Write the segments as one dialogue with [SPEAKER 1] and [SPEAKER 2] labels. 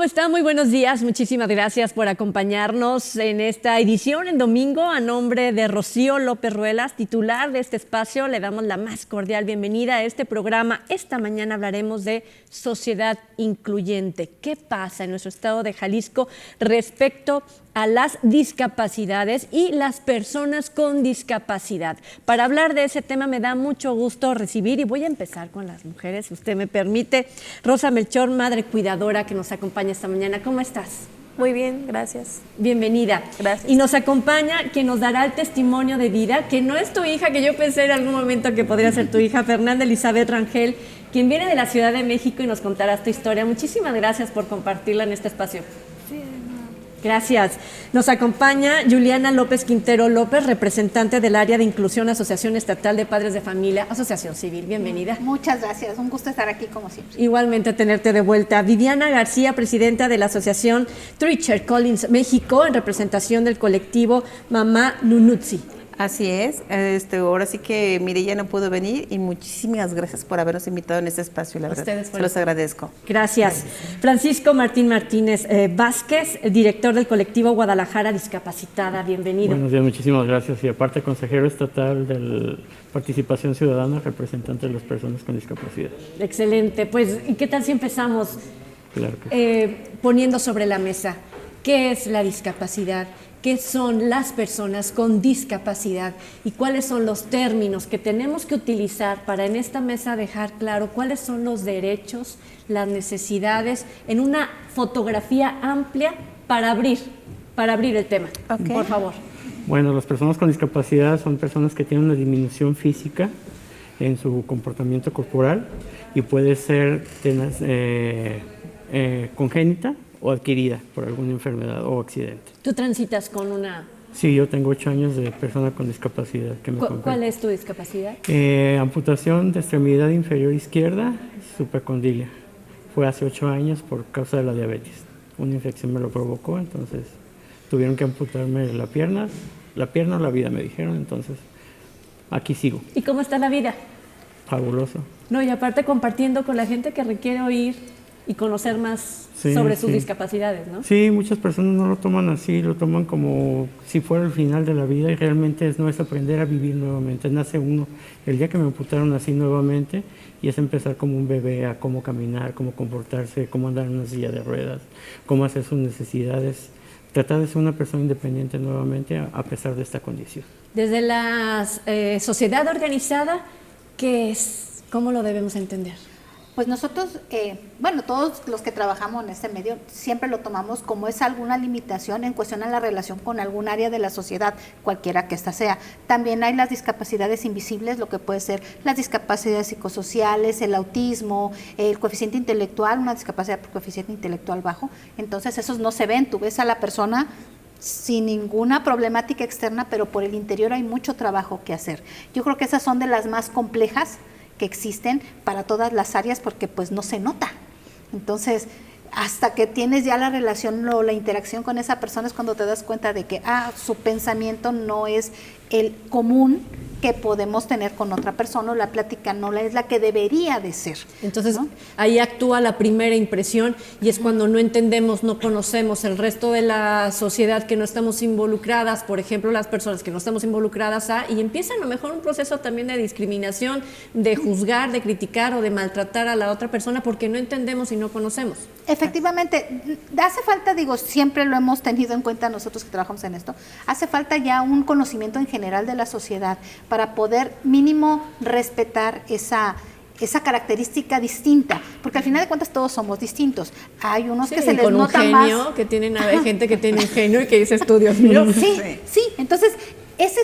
[SPEAKER 1] está? Muy buenos días. Muchísimas gracias por acompañarnos en esta edición en domingo. A nombre de Rocío López Ruelas, titular de este espacio, le damos la más cordial bienvenida a este programa. Esta mañana hablaremos de sociedad incluyente. ¿Qué pasa en nuestro estado de Jalisco respecto a las discapacidades y las personas con discapacidad? Para hablar de ese tema me da mucho gusto recibir, y voy a empezar con las mujeres, si usted me permite. Rosa Melchor, madre cuidadora, que nos acompaña esta mañana. ¿Cómo estás?
[SPEAKER 2] Muy bien, gracias.
[SPEAKER 1] Bienvenida.
[SPEAKER 2] Gracias.
[SPEAKER 1] Y nos acompaña quien nos dará el testimonio de vida, que no es tu hija, que yo pensé en algún momento que podría ser tu hija, Fernanda Elizabeth Rangel, quien viene de la Ciudad de México y nos contará tu historia. Muchísimas gracias por compartirla en este espacio. Gracias. Nos acompaña Juliana López Quintero López, representante del área de inclusión, Asociación Estatal de Padres de Familia, Asociación Civil. Bienvenida.
[SPEAKER 3] Muchas gracias, un gusto estar aquí como siempre.
[SPEAKER 1] Igualmente tenerte de vuelta. Viviana García, presidenta de la Asociación Treacher Collins México, en representación del colectivo Mamá Nunutsi.
[SPEAKER 2] Así es, ahora sí que Mireya no pudo venir y muchísimas gracias por habernos invitado en este espacio, la verdad. Se los agradezco.
[SPEAKER 1] Gracias. Francisco Martín Martínez Vázquez, director del colectivo Guadalajara Discapacitada. Bienvenido.
[SPEAKER 4] Buenos días, muchísimas gracias. Y aparte, consejero estatal de Participación Ciudadana, representante de las personas con discapacidad.
[SPEAKER 1] Excelente. Pues, ¿y qué tal si empezamos
[SPEAKER 4] Claro que
[SPEAKER 1] poniendo sobre la mesa qué es la discapacidad? ¿Qué son las personas con discapacidad y cuáles son los términos que tenemos que utilizar para en esta mesa dejar claro cuáles son los derechos, las necesidades, en una fotografía amplia para abrir el tema?
[SPEAKER 2] Okay.
[SPEAKER 1] Por favor.
[SPEAKER 4] Bueno, las personas con discapacidad son personas que tienen una disminución física en su comportamiento corporal y puede ser congénita o adquirida por alguna enfermedad o accidente.
[SPEAKER 1] ¿Tú transitas con una...?
[SPEAKER 4] Sí, yo tengo 8 años de persona con discapacidad.
[SPEAKER 1] ¿Cuál es tu discapacidad?
[SPEAKER 4] Amputación de extremidad inferior izquierda, supracondilia. Fue hace 8 años por causa de la diabetes. Una infección me lo provocó, entonces tuvieron que amputarme la pierna o la vida, me dijeron, entonces aquí sigo.
[SPEAKER 1] ¿Y cómo está la vida?
[SPEAKER 4] Fabuloso.
[SPEAKER 1] No, y aparte compartiendo con la gente que requiere oír y conocer más sobre sus discapacidades, ¿no?
[SPEAKER 4] Sí, muchas personas no lo toman así, lo toman como si fuera el final de la vida y realmente no es aprender a vivir nuevamente. Nace uno, el día que me amputaron nací nuevamente y es empezar como un bebé a cómo caminar, cómo comportarse, cómo andar en una silla de ruedas, cómo hacer sus necesidades, tratar de ser una persona independiente nuevamente a pesar de esta condición.
[SPEAKER 1] Desde la sociedad organizada, ¿qué es? ¿Cómo lo debemos entender?
[SPEAKER 3] Pues nosotros, todos los que trabajamos en este medio siempre lo tomamos como es alguna limitación en cuestión a la relación con algún área de la sociedad, cualquiera que ésta sea. También hay las discapacidades invisibles, lo que puede ser las discapacidades psicosociales, el autismo, el coeficiente intelectual, una discapacidad por coeficiente intelectual bajo. Entonces esos no se ven, tú ves a la persona sin ninguna problemática externa, pero por el interior hay mucho trabajo que hacer. Yo creo que esas son de las más complejas que existen para todas las áreas porque pues no se nota. Entonces, hasta que tienes ya la relación o la interacción con esa persona es cuando te das cuenta de que su pensamiento no es el común que podemos tener con otra persona, o la plática no es la que debería de ser.
[SPEAKER 1] Entonces,
[SPEAKER 3] ¿no?
[SPEAKER 1] Ahí actúa la primera impresión y es cuando no entendemos, no conocemos el resto de la sociedad que no estamos involucradas, por ejemplo, las personas que no estamos involucradas y empieza a lo mejor un proceso también de discriminación, de juzgar, de criticar o de maltratar a la otra persona porque no entendemos y no conocemos.
[SPEAKER 3] Efectivamente, hace falta, siempre lo hemos tenido en cuenta nosotros que trabajamos en esto, hace falta ya un conocimiento en general de la sociedad para poder mínimo respetar esa característica distinta, porque al final de cuentas todos somos distintos. Hay unos que se les nota más.
[SPEAKER 1] Hay gente que tiene ingenio y que dice estudios míos.
[SPEAKER 3] Sí, entonces esa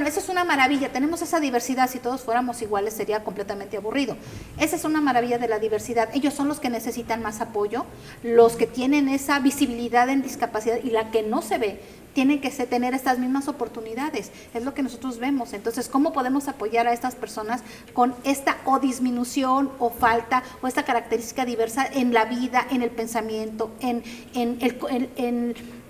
[SPEAKER 3] es una maravilla, tenemos esa diversidad, si todos fuéramos iguales sería completamente aburrido. Esa es una maravilla de la diversidad, ellos son los que necesitan más apoyo, los que tienen esa visibilidad en discapacidad y la que no se ve, tienen que tener estas mismas oportunidades, es lo que nosotros vemos. Entonces, ¿cómo podemos apoyar a estas personas con esta o disminución o falta o esta característica diversa en la vida, en el pensamiento, en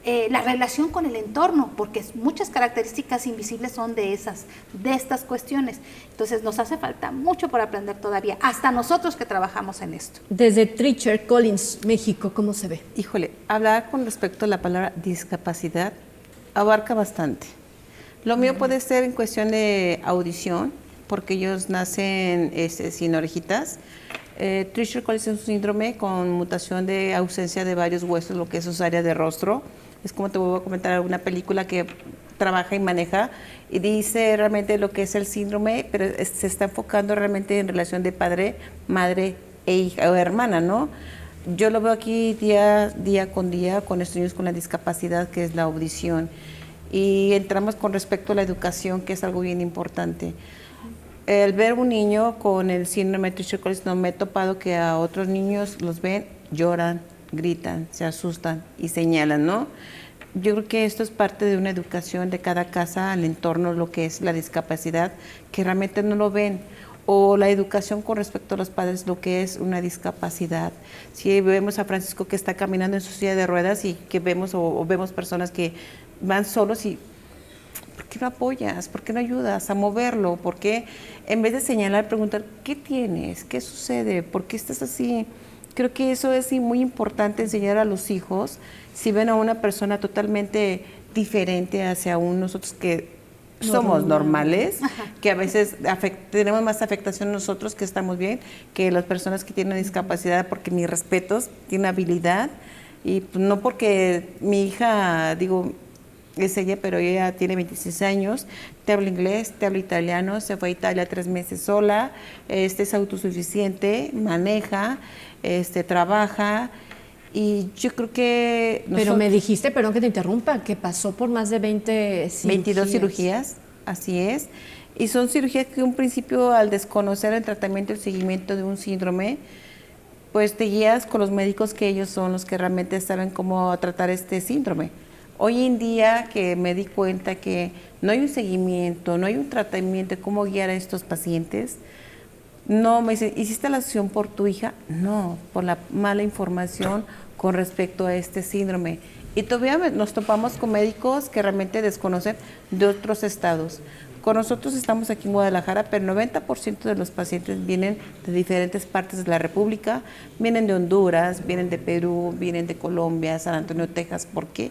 [SPEAKER 3] la relación con el entorno, porque muchas características invisibles son de estas cuestiones. Entonces nos hace falta mucho por aprender todavía, hasta nosotros que trabajamos en esto.
[SPEAKER 1] Desde Treacher Collins, México, ¿cómo se ve?
[SPEAKER 2] Híjole, hablar con respecto a la palabra discapacidad abarca bastante. Lo mío puede ser en cuestión de audición, porque ellos nacen sin orejitas. Treacher Collins es un síndrome con mutación de ausencia de varios huesos, lo que es su área de rostro. Es como te voy a comentar alguna película que trabaja y maneja y dice realmente lo que es el síndrome, pero se está enfocando realmente en relación de padre, madre e hija o hermana, ¿no? Yo lo veo aquí día con día con estos niños con la discapacidad que es la audición, y entramos con respecto a la educación, que es algo bien importante. El ver un niño con el síndrome de Treacher Collins, no me he topado que a otros niños los ven, lloran, gritan, se asustan y señalan, ¿no? Yo creo que esto es parte de una educación de cada casa al entorno, lo que es la discapacidad, que realmente no lo ven, o la educación con respecto a los padres, lo que es una discapacidad. Si vemos a Francisco que está caminando en su silla de ruedas y que vemos o vemos personas que van solos y ¿por qué no apoyas? ¿Por qué no ayudas a moverlo? ¿Por qué en vez de señalar, preguntar qué tienes? ¿Qué sucede? ¿Por qué estás así? Creo que eso es muy importante enseñar a los hijos, si ven a una persona totalmente diferente hacia nosotros que somos normales, que a veces tenemos más afectación nosotros que estamos bien, que las personas que tienen discapacidad, porque mis respetos, tienen habilidad, y pues, no porque mi hija, digo, es ella, pero ella tiene 26 años, te habla inglés, te habla italiano, se fue a Italia 3 meses sola, es autosuficiente, maneja, trabaja, y yo creo que...
[SPEAKER 1] Pero me dijiste, perdón que te interrumpa, que pasó por más de
[SPEAKER 2] 22 cirugías, así es, y son cirugías que un principio, al desconocer el tratamiento y el seguimiento de un síndrome, pues te guías con los médicos, que ellos son los que realmente saben cómo tratar este síndrome. Hoy en día que me di cuenta que no hay un seguimiento, no hay un tratamiento de cómo guiar a estos pacientes, no me dicen, ¿hiciste la acción por tu hija? No, por la mala información con respecto a este síndrome. Y todavía nos topamos con médicos que realmente desconocen de otros estados. Con nosotros estamos aquí en Guadalajara, pero el 90% de los pacientes vienen de diferentes partes de la República, vienen de Honduras, vienen de Perú, vienen de Colombia, San Antonio, Texas. ¿Por qué?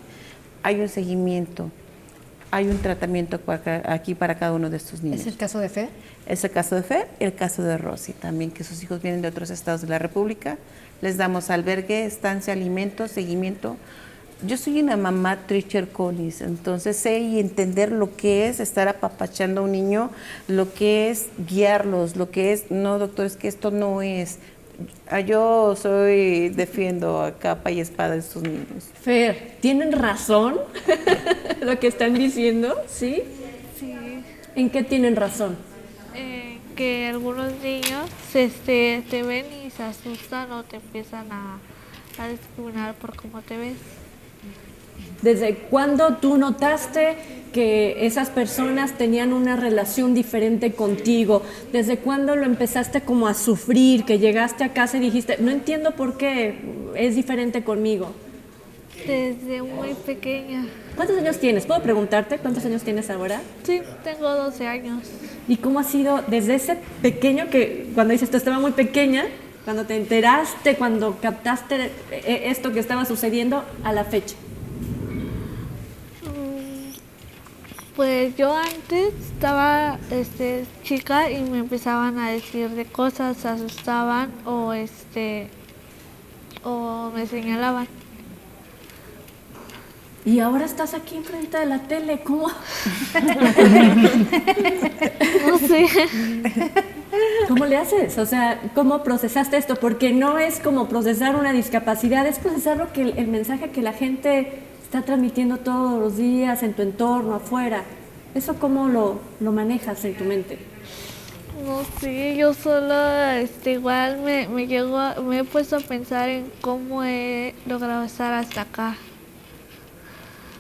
[SPEAKER 2] Hay un seguimiento, hay un tratamiento aquí para cada uno de estos niños.
[SPEAKER 1] ¿Es el caso de Fer?
[SPEAKER 2] Es el caso de Fer y el caso de Rosy también, que sus hijos vienen de otros estados de la República. Les damos albergue, estancia, alimento, seguimiento. Yo soy una mamá Treacher Collins, entonces sé y entender lo que es estar apapachando a un niño, lo que es guiarlos, lo que es, no doctor, es que esto no es... Yo defiendo a capa y espada a estos niños.
[SPEAKER 1] Fer, ¿tienen razón lo que están diciendo? ¿Sí?
[SPEAKER 5] Sí.
[SPEAKER 1] ¿En qué tienen razón?
[SPEAKER 5] Que algunos niños te ven y se asustan o te empiezan a discriminar por cómo te ves.
[SPEAKER 1] ¿Desde cuándo tú notaste que esas personas tenían una relación diferente contigo? ¿Desde cuándo lo empezaste como a sufrir, que llegaste a casa y dijiste, no entiendo por qué es diferente conmigo?
[SPEAKER 5] Desde muy pequeña.
[SPEAKER 1] ¿Cuántos años tienes? ¿Puedo preguntarte cuántos años tienes ahora?
[SPEAKER 5] Sí, tengo 12 años.
[SPEAKER 1] ¿Y cómo ha sido desde ese pequeño que, cuando dices, tú estaba muy pequeña, cuando te enteraste, cuando captaste esto que estaba sucediendo, a la fecha?
[SPEAKER 5] Pues yo antes estaba chica y me empezaban a decir de cosas, se asustaban o me señalaban.
[SPEAKER 1] Y ahora estás aquí enfrente de la tele, ¿cómo?
[SPEAKER 5] No sé.
[SPEAKER 1] ¿Cómo le haces? O sea, ¿cómo procesaste esto? Porque no es como procesar una discapacidad, es procesar lo que el mensaje que la gente está transmitiendo todos los días en tu entorno, afuera. ¿Eso cómo lo manejas en tu mente?
[SPEAKER 5] No sé, yo solo igual me he puesto a pensar en cómo he logrado estar hasta acá.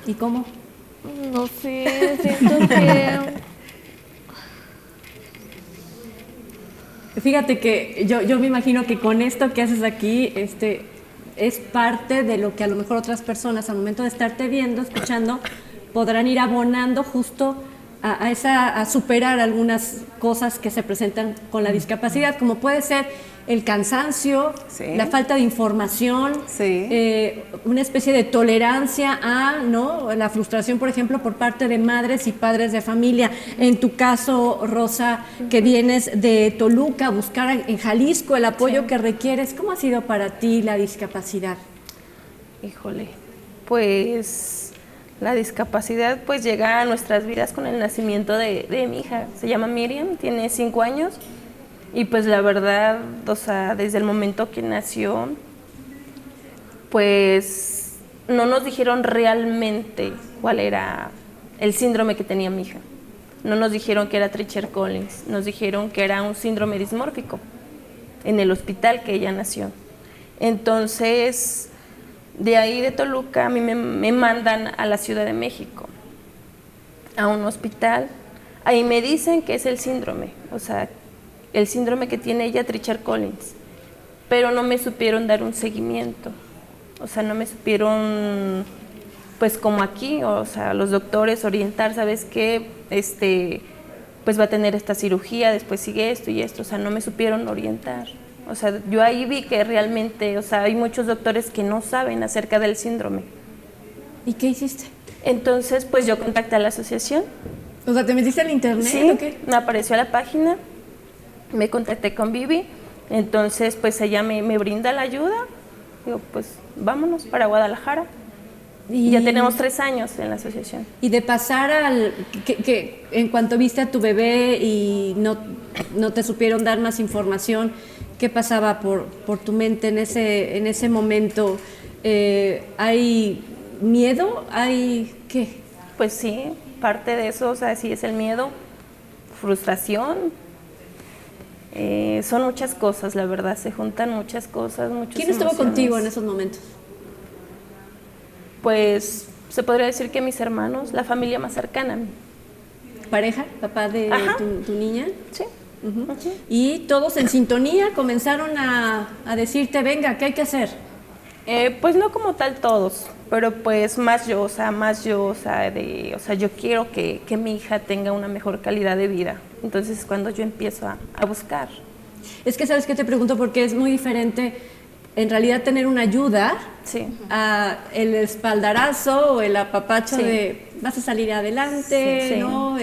[SPEAKER 1] ¿Y cómo?
[SPEAKER 5] No sé, siento que...
[SPEAKER 1] Fíjate que yo me imagino que con esto que haces aquí, es parte de lo que a lo mejor otras personas al momento de estarte viendo, escuchando, podrán ir abonando justo a superar algunas cosas que se presentan con la discapacidad, como puede ser el cansancio,
[SPEAKER 2] Sí.
[SPEAKER 1] la falta de información,
[SPEAKER 2] Sí.
[SPEAKER 1] una especie de tolerancia a, ¿no?, la frustración, por ejemplo, por parte de madres y padres de familia. En tu caso, Rosa, que vienes de Toluca a buscar en Jalisco el apoyo que requieres, ¿cómo ha sido para ti la discapacidad?
[SPEAKER 6] Híjole, pues la discapacidad pues llega a nuestras vidas con el nacimiento de mi hija. Se llama Miriam, tiene 5 años y pues la verdad, o sea, desde el momento que nació, pues no nos dijeron realmente cuál era el síndrome que tenía mi hija. No nos dijeron que era Treacher-Collins, nos dijeron que era un síndrome dismórfico en el hospital que ella nació. Entonces, de ahí de Toluca a mí me mandan a la Ciudad de México, a un hospital. Ahí me dicen que es el síndrome, o sea, el síndrome que tiene ella, Treacher-Collins, pero no me supieron dar un seguimiento, o sea, no me supieron, pues como aquí, o sea, los doctores orientar, ¿sabes qué? Pues va a tener esta cirugía, después sigue esto y esto, o sea, no me supieron orientar. O sea, yo ahí vi que realmente, o sea, hay muchos doctores que no saben acerca del síndrome.
[SPEAKER 1] ¿Y qué hiciste?
[SPEAKER 6] Entonces, pues yo contacté a la asociación.
[SPEAKER 1] O sea, ¿te metiste en internet
[SPEAKER 6] Sí,
[SPEAKER 1] o qué?
[SPEAKER 6] me apareció la página, me contacté con Vivi, entonces pues ella me brinda la ayuda. Digo, pues vámonos para Guadalajara. Y ya tenemos 3 años en la asociación.
[SPEAKER 1] Y de pasar al que en cuanto viste a tu bebé y no te supieron dar más información, ¿qué pasaba por tu mente en ese momento? ¿Hay miedo? ¿Hay qué?
[SPEAKER 6] Pues sí, parte de eso, o sea, sí es el miedo, frustración. Son muchas cosas, la verdad, se juntan muchas cosas, muchas
[SPEAKER 1] ¿Quién estuvo
[SPEAKER 6] emociones.
[SPEAKER 1] contigo en esos momentos?
[SPEAKER 6] Pues se podría decir que mis hermanos, la familia más cercana a mí.
[SPEAKER 1] ¿Pareja? ¿Papá de
[SPEAKER 6] Ajá.
[SPEAKER 1] tu niña?
[SPEAKER 6] Sí.
[SPEAKER 1] Ujú.
[SPEAKER 6] Ujú.
[SPEAKER 1] Y todos en sintonía comenzaron a decirte, venga, ¿qué hay que hacer?
[SPEAKER 6] Pues no como tal todos, pero pues más yo, o sea, yo quiero que mi hija tenga una mejor calidad de vida. Entonces es cuando yo empiezo a buscar.
[SPEAKER 1] Es que, ¿sabes qué te pregunto? Porque es muy diferente, en realidad, tener una ayuda
[SPEAKER 6] Sí.
[SPEAKER 1] a el espaldarazo o el apapacho
[SPEAKER 6] Sí.
[SPEAKER 1] de vas a salir adelante,
[SPEAKER 6] Sí, sí.
[SPEAKER 1] ¿no?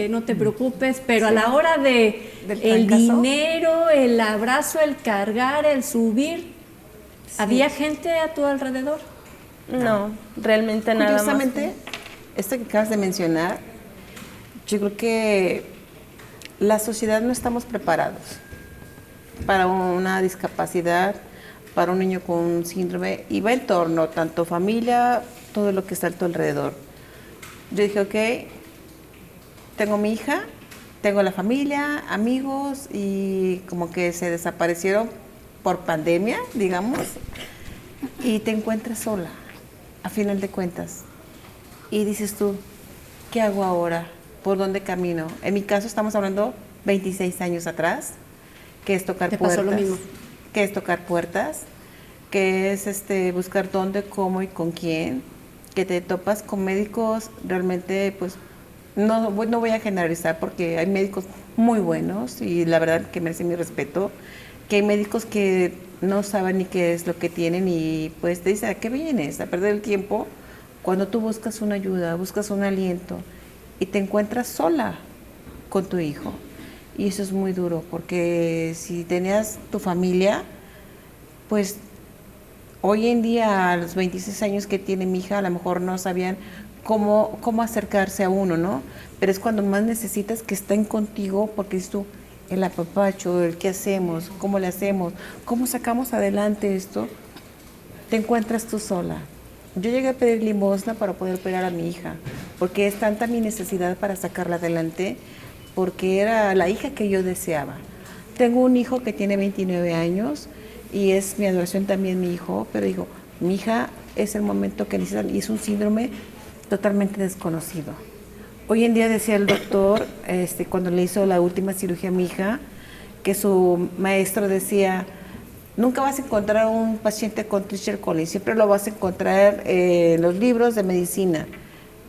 [SPEAKER 1] No te preocupes, pero a la hora de
[SPEAKER 2] Del
[SPEAKER 1] el
[SPEAKER 2] trancazo.
[SPEAKER 1] dinero, el abrazo, el cargar, el subir, ¿había gente a tu alrededor?
[SPEAKER 6] No, realmente nada más.
[SPEAKER 2] Curiosamente, esto que acabas de mencionar, yo creo que la sociedad no estamos preparados para una discapacidad, para un niño con un síndrome, y va en torno, tanto familia, todo lo que está a tu alrededor. Yo dije, ok, tengo mi hija, tengo la familia, amigos, y como que se desaparecieron por pandemia, digamos, y te encuentras sola, a final de cuentas. Y dices tú, ¿qué hago ahora? ¿Por dónde camino? En mi caso estamos hablando 26 años atrás, que es tocar
[SPEAKER 1] ¿Te
[SPEAKER 2] puertas.
[SPEAKER 1] pasó lo mismo?
[SPEAKER 2] Que es tocar puertas, que es buscar dónde, cómo y con quién, que te topas con médicos realmente, pues, no voy a generalizar porque hay médicos muy buenos y la verdad que merecen mi respeto, que hay médicos que no saben ni qué es lo que tienen y pues te dicen, ¿a qué vienes? A perder el tiempo cuando tú buscas una ayuda, buscas un aliento y te encuentras sola con tu hijo. Y eso es muy duro porque si tenías tu familia, pues hoy en día a los 26 años que tiene mi hija a lo mejor no sabían cómo acercarse a uno, ¿no? Pero es cuando más necesitas que estén contigo porque es tú el apapacho, el qué hacemos, cómo le hacemos, cómo sacamos adelante esto, te encuentras tú sola. Yo llegué a pedir limosna para poder operar a mi hija, porque es tanta mi necesidad para sacarla adelante, porque era la hija que yo deseaba. Tengo un hijo que tiene 29 años y es mi adoración también mi hijo, pero digo, mi hija es el momento que necesitan y es un síndrome totalmente desconocido. Hoy en día decía el doctor, cuando le hizo la última cirugía a mi hija, que su maestro decía, Nunca vas a encontrar un paciente con Treacher Collins, siempre lo vas a encontrar en los libros de medicina.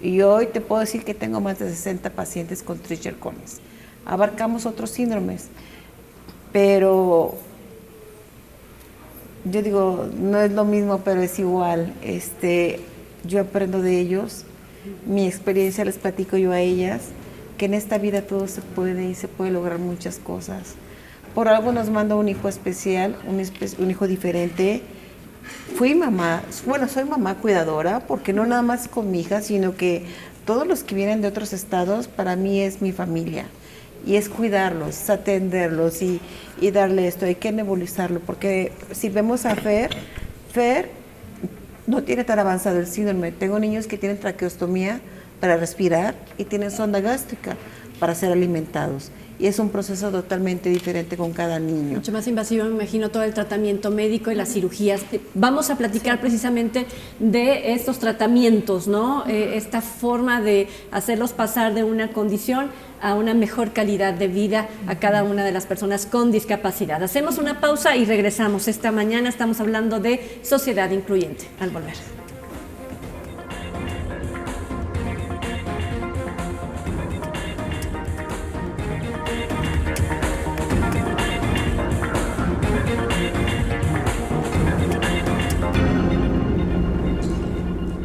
[SPEAKER 2] Y hoy te puedo decir que tengo más de 60 pacientes con Treacher Collins. Abarcamos otros síndromes, pero yo digo, no es lo mismo, pero es igual. Yo aprendo de ellos, mi experiencia les platico yo a ellas, que en esta vida todo se puede y se puede lograr muchas cosas. Por algo nos manda un hijo especial, un hijo diferente. Fui mamá, bueno, soy mamá cuidadora, porque no nada más con mi hija, sino que todos los que vienen de otros estados, para mí es mi familia. Y es cuidarlos, es atenderlos y darle esto, hay que nebulizarlo, porque si vemos a Fer no tiene tan avanzado el síndrome. Tengo niños que tienen traqueostomía para respirar y tienen sonda gástrica para ser alimentados. Y es un proceso totalmente diferente con cada niño.
[SPEAKER 1] Mucho más invasivo, me imagino, todo el tratamiento médico y las cirugías. Vamos a platicar precisamente de estos tratamientos, ¿no? Esta forma de hacerlos pasar de una condición a una mejor calidad de vida a cada una de las personas con discapacidad. Hacemos una pausa y regresamos. Esta mañana estamos hablando de sociedad incluyente. Al volver.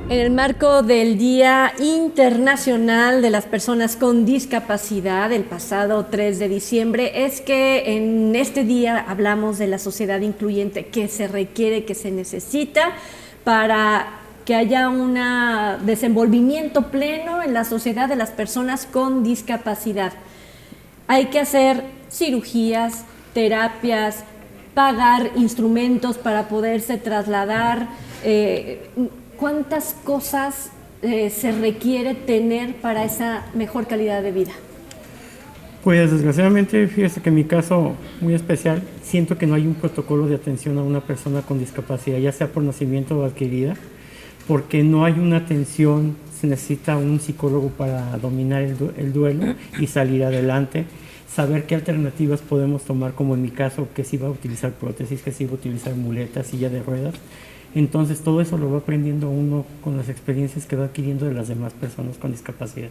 [SPEAKER 1] En el marco del Día Internacional de las Personas con Discapacidad, el pasado 3 de diciembre, es que en este día hablamos de la sociedad incluyente que se requiere, que se necesita para que haya un desenvolvimiento pleno en la sociedad de las personas con discapacidad. Hay que hacer cirugías, terapias, pagar instrumentos para poderse trasladar. ¿Cuántas cosas se requiere tener para esa mejor calidad de vida?
[SPEAKER 4] Pues desgraciadamente, fíjese que en mi caso muy especial, siento que no hay un protocolo de atención a una persona con discapacidad, ya sea por nacimiento o adquirida, porque no hay una atención, se necesita un psicólogo para dominar el duelo y salir adelante, saber qué alternativas podemos tomar, como en mi caso, que si iba a utilizar prótesis, que si iba a utilizar muletas, silla de ruedas. Entonces todo eso lo va aprendiendo uno con las experiencias que va adquiriendo de las demás personas con discapacidad.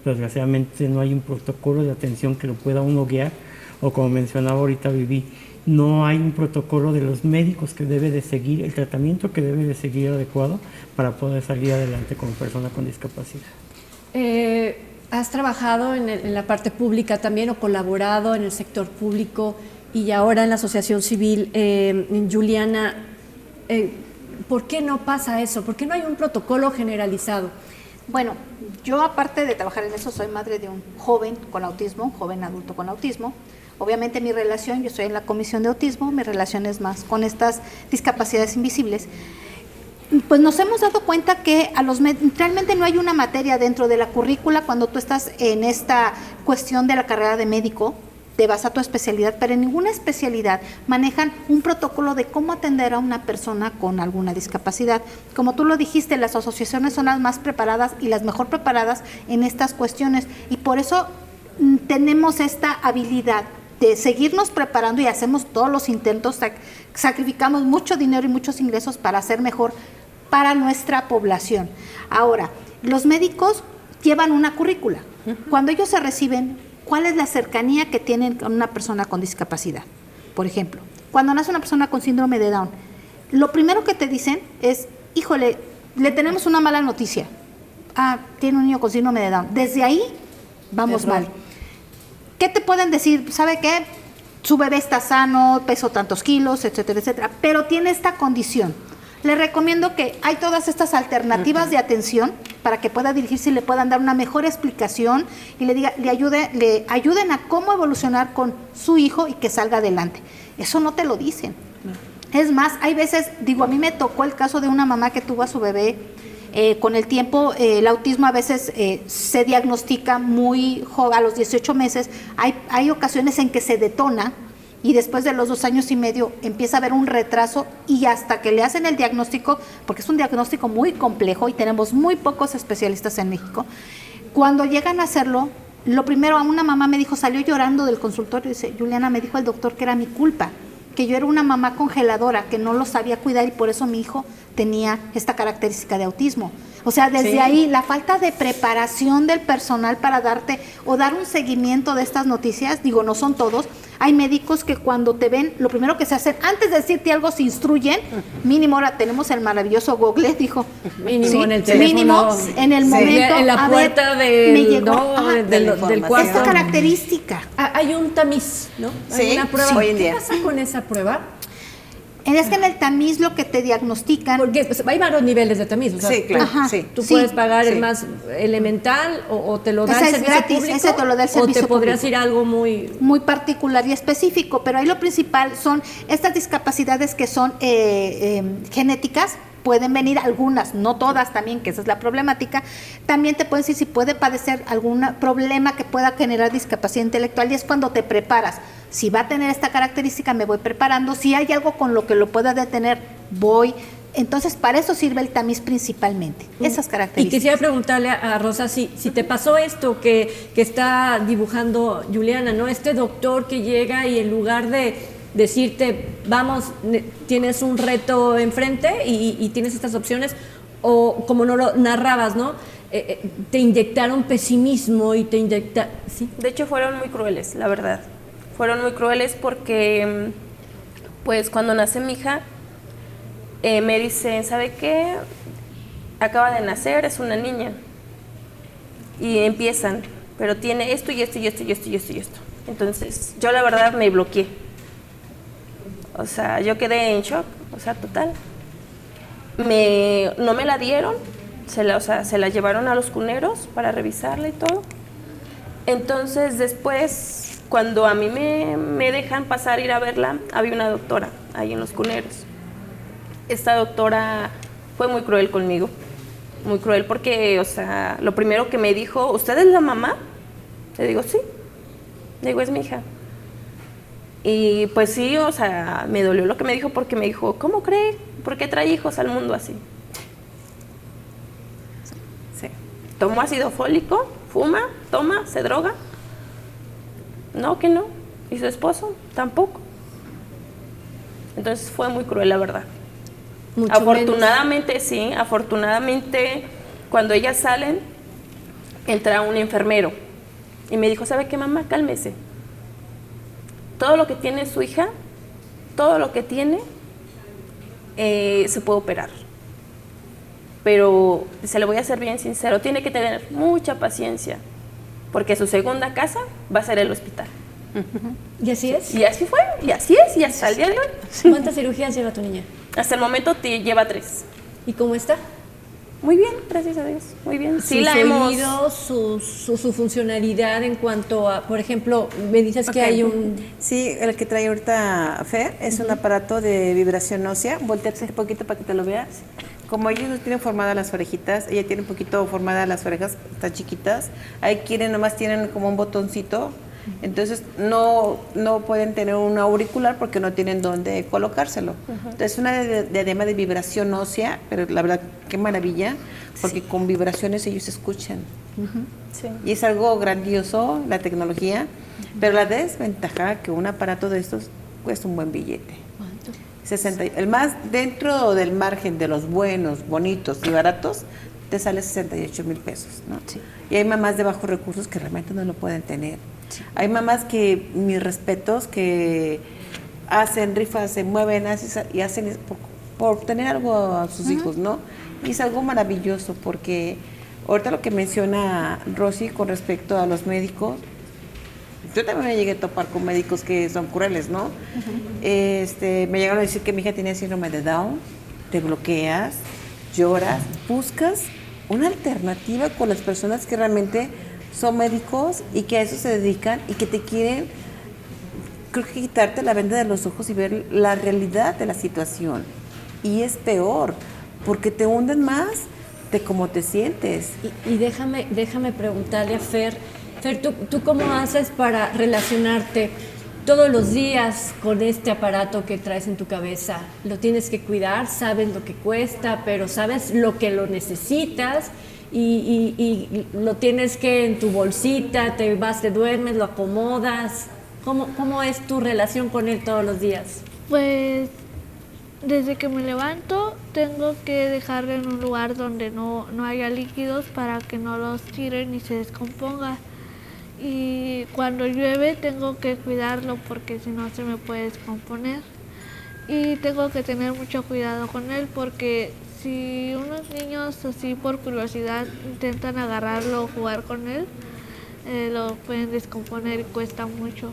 [SPEAKER 4] Pero desgraciadamente no hay un protocolo de atención que lo pueda uno guiar, o como mencionaba ahorita Vivi, no hay un protocolo de los médicos que debe de seguir, el tratamiento que debe de seguir adecuado para poder salir adelante como persona con discapacidad.
[SPEAKER 1] ¿Has trabajado en la parte pública también o colaborado en el sector público y ahora en la asociación civil? Juliana, ¿por qué no pasa eso? ¿Por qué no hay un protocolo generalizado?
[SPEAKER 3] Bueno, yo aparte de trabajar en eso, soy madre de un joven con autismo, un joven adulto con autismo. Obviamente mi relación, yo estoy en la comisión de autismo, mi relación es más con estas discapacidades invisibles. Pues nos hemos dado cuenta que realmente no hay una materia dentro de la currícula cuando tú estás en esta cuestión de la carrera de médico, te vas a tu especialidad, pero en ninguna especialidad manejan un protocolo de cómo atender a una persona con alguna discapacidad. Como tú lo dijiste, las asociaciones son las más preparadas y las mejor preparadas en estas cuestiones, y por eso tenemos esta habilidad de seguirnos preparando y hacemos todos los intentos, sacrificamos mucho dinero y muchos ingresos para hacer mejor para nuestra población. Ahora, los médicos llevan una currícula. Cuando ellos se reciben, ¿cuál es la cercanía que tienen con una persona con discapacidad? Por ejemplo, cuando nace una persona con síndrome de Down, lo primero que te dicen es, híjole, le tenemos una mala noticia. Ah, tiene un niño con síndrome de Down. Desde ahí vamos mal. ¿Qué te pueden decir? ¿Sabe qué? Su bebé está sano, peso tantos kilos, etcétera, etcétera, pero tiene esta condición. Le recomiendo que hay todas estas alternativas de atención para que pueda dirigirse y le puedan dar una mejor explicación y le ayuden a cómo evolucionar con su hijo y que salga adelante. Eso no te lo dicen. Es más, hay veces, a mí me tocó el caso de una mamá que tuvo a su bebé. Con el tiempo, el autismo a veces se diagnostica muy joven, a los 18 meses. Hay ocasiones en que se detona y después de los 2 años y medio empieza a haber un retraso, y hasta que le hacen el diagnóstico, porque es un diagnóstico muy complejo y tenemos muy pocos especialistas en México, cuando llegan a hacerlo, lo primero, a una mamá me dijo, salió llorando del consultorio y dice, Juliana, me dijo el doctor que era mi culpa, que yo era una mamá congeladora, que no lo sabía cuidar y por eso mi hijo tenía esta característica de autismo. O sea, desde ahí la falta de preparación del personal para darte o dar un seguimiento de estas noticias, digo, no son todos. Hay médicos que cuando te ven, lo primero que se hacen, antes de decirte algo, se instruyen. Mínimo, ahora tenemos el maravilloso Google, dijo.
[SPEAKER 1] Mínimo en el teléfono.
[SPEAKER 3] Mínimo en el momento.
[SPEAKER 1] En la puerta
[SPEAKER 3] me llegó,
[SPEAKER 1] del cuarto.
[SPEAKER 3] Esta característica.
[SPEAKER 1] Hay un tamiz, ¿no? Hay una prueba.
[SPEAKER 2] hoy en día.
[SPEAKER 1] ¿Qué pasa con esa prueba?
[SPEAKER 3] Es que en el tamiz lo que te diagnostican...
[SPEAKER 1] Porque pues, hay varios niveles de tamiz. O sea,
[SPEAKER 2] Sí, claro.
[SPEAKER 3] Ajá.
[SPEAKER 2] Sí.
[SPEAKER 1] tú
[SPEAKER 3] Sí,
[SPEAKER 1] puedes pagar
[SPEAKER 2] sí.
[SPEAKER 1] el más elemental o te lo da
[SPEAKER 3] Ese
[SPEAKER 1] el
[SPEAKER 3] es
[SPEAKER 1] servicio
[SPEAKER 3] gratis,
[SPEAKER 1] público.
[SPEAKER 3] ese te lo da el
[SPEAKER 1] o
[SPEAKER 3] servicio
[SPEAKER 1] te podrías
[SPEAKER 3] público.
[SPEAKER 1] ir a algo muy...
[SPEAKER 3] muy particular y específico, pero ahí lo principal son estas discapacidades que son genéticas. Pueden venir algunas, no todas también, que esa es la problemática. También te pueden decir si puede padecer algún problema que pueda generar discapacidad intelectual y es cuando te preparas. Si va a tener esta característica, me voy preparando. Si hay algo con lo que lo pueda detener, voy. Entonces, para eso sirve el tamiz principalmente, esas
[SPEAKER 1] Y
[SPEAKER 3] características.
[SPEAKER 1] quisiera preguntarle a Rosa si te pasó esto que está dibujando Juliana, ¿no? Este doctor que llega y en lugar de decirte, vamos, tienes un reto enfrente y tienes estas opciones, o como no lo narrabas, ¿no? Te inyectaron pesimismo y te inyectaron... ¿Sí?
[SPEAKER 6] De hecho, fueron muy crueles, la verdad. Fueron muy crueles porque, pues, cuando nace mi hija, me dicen, ¿sabe qué? Acaba de nacer, es una niña. Y empiezan, pero tiene esto y esto y esto y esto y esto y esto. Entonces, yo la verdad me bloqueé. O sea, yo quedé en shock, o sea, total. No me la dieron, se la llevaron a los cuneros para revisarla y todo. Entonces, después, cuando a mí me dejan pasar, ir a verla, había una doctora ahí en los cuneros. Esta doctora fue muy cruel conmigo, muy cruel porque, o sea, lo primero que me dijo, ¿usted es la mamá? Le digo, sí. Le digo, es mi hija. Y pues sí, o sea, me dolió lo que me dijo porque me dijo, ¿cómo cree? ¿Por qué trae hijos al mundo así? Sí. ¿Tomó ácido fólico? ¿Fuma? ¿Toma? ¿Se droga? No, que no. ¿Y su esposo? Tampoco. Entonces fue muy cruel, la verdad.
[SPEAKER 1] Mucho
[SPEAKER 6] Afortunadamente, menos. Sí, afortunadamente, cuando ellas salen, entra un enfermero y me dijo, ¿sabe qué, mamá? Cálmese. Todo lo que tiene su hija, todo lo que tiene, se puede operar. Pero se le voy a ser bien sincero, tiene que tener mucha paciencia, porque su segunda casa va a ser el hospital.
[SPEAKER 1] ¿Y así es?
[SPEAKER 6] Y así fue, y así es, y hasta el día de hoy.
[SPEAKER 1] ¿Cuántas cirugías lleva tu niña?
[SPEAKER 6] Hasta el momento lleva 3.
[SPEAKER 1] ¿Y cómo está?
[SPEAKER 6] Muy bien, gracias a Dios, muy bien. Sí,
[SPEAKER 1] Sus
[SPEAKER 6] la hemos...
[SPEAKER 1] oídos, su funcionalidad en cuanto a, por ejemplo, me dices que hay un...
[SPEAKER 2] Sí, el que trae ahorita Fer es un aparato de vibración ósea. Volteate un poquito para que te lo veas. Como ellos no tienen formadas las orejitas, ella tiene un poquito formadas las orejas, están chiquitas. Ahí nomás tienen como un botoncito. Entonces no pueden tener un auricular porque no tienen dónde colocárselo. Entonces una diadema de vibración ósea, pero la verdad qué maravilla, porque con vibraciones ellos escuchan.
[SPEAKER 6] Sí.
[SPEAKER 2] Y es algo grandioso la tecnología, pero la desventaja que un aparato de estos cuesta un buen billete.
[SPEAKER 1] ¿Cuánto?
[SPEAKER 2] 60, el más dentro del margen de los buenos, bonitos y baratos, te sale 68,000 pesos, ¿no? Sí. Y hay mamás de bajos recursos que realmente no lo pueden tener. Sí. Hay mamás que, mis respetos, que hacen rifas, se mueven y hacen por tener algo a sus hijos, ¿no? Y es algo maravilloso porque ahorita lo que menciona Rosy con respecto a los médicos, yo también me llegué a topar con médicos que son crueles, ¿no? Me llegaron a decir que mi hija tenía síndrome de Down, te bloqueas, lloras, buscas una alternativa con las personas que realmente son médicos y que a eso se dedican y que te quieren, creo que quitarte la venda de los ojos y ver la realidad de la situación. Y es peor, porque te hunden más de cómo te sientes.
[SPEAKER 1] Y déjame preguntarle a Fer, ¿tú cómo haces para relacionarte todos los días con este aparato que traes en tu cabeza? Lo tienes que cuidar, sabes lo que cuesta, pero sabes lo que lo necesitas y lo tienes que en tu bolsita, te duermes, lo acomodas. ¿Cómo es tu relación con él todos los días?
[SPEAKER 5] Pues desde que me levanto tengo que dejarlo en un lugar donde no haya líquidos para que no los tiren y se descomponga. Y cuando llueve tengo que cuidarlo porque si no se me puede descomponer. Y tengo que tener mucho cuidado con él porque si unos niños así por curiosidad intentan agarrarlo o jugar con él, lo pueden descomponer y cuesta mucho.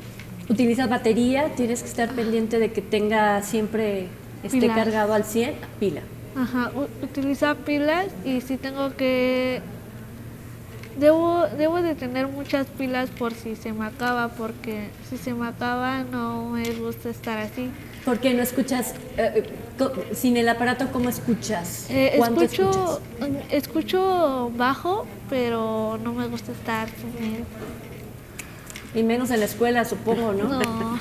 [SPEAKER 1] ¿Utilizas batería? ¿Tienes que estar pendiente de que tenga siempre esté
[SPEAKER 5] Pilas.
[SPEAKER 1] cargado al 100? Pila.
[SPEAKER 5] Ajá, utiliza pilas y sí tengo que... Debo de tener muchas pilas por si se me acaba, porque si se me acaba no me gusta estar así.
[SPEAKER 1] ¿Por qué no escuchas? Sin el aparato, ¿cómo escuchas? ¿Cuánto escuchas?
[SPEAKER 5] Escucho bajo, pero no me gusta estar sin él.
[SPEAKER 1] Y menos en la escuela, supongo, ¿no?
[SPEAKER 5] No.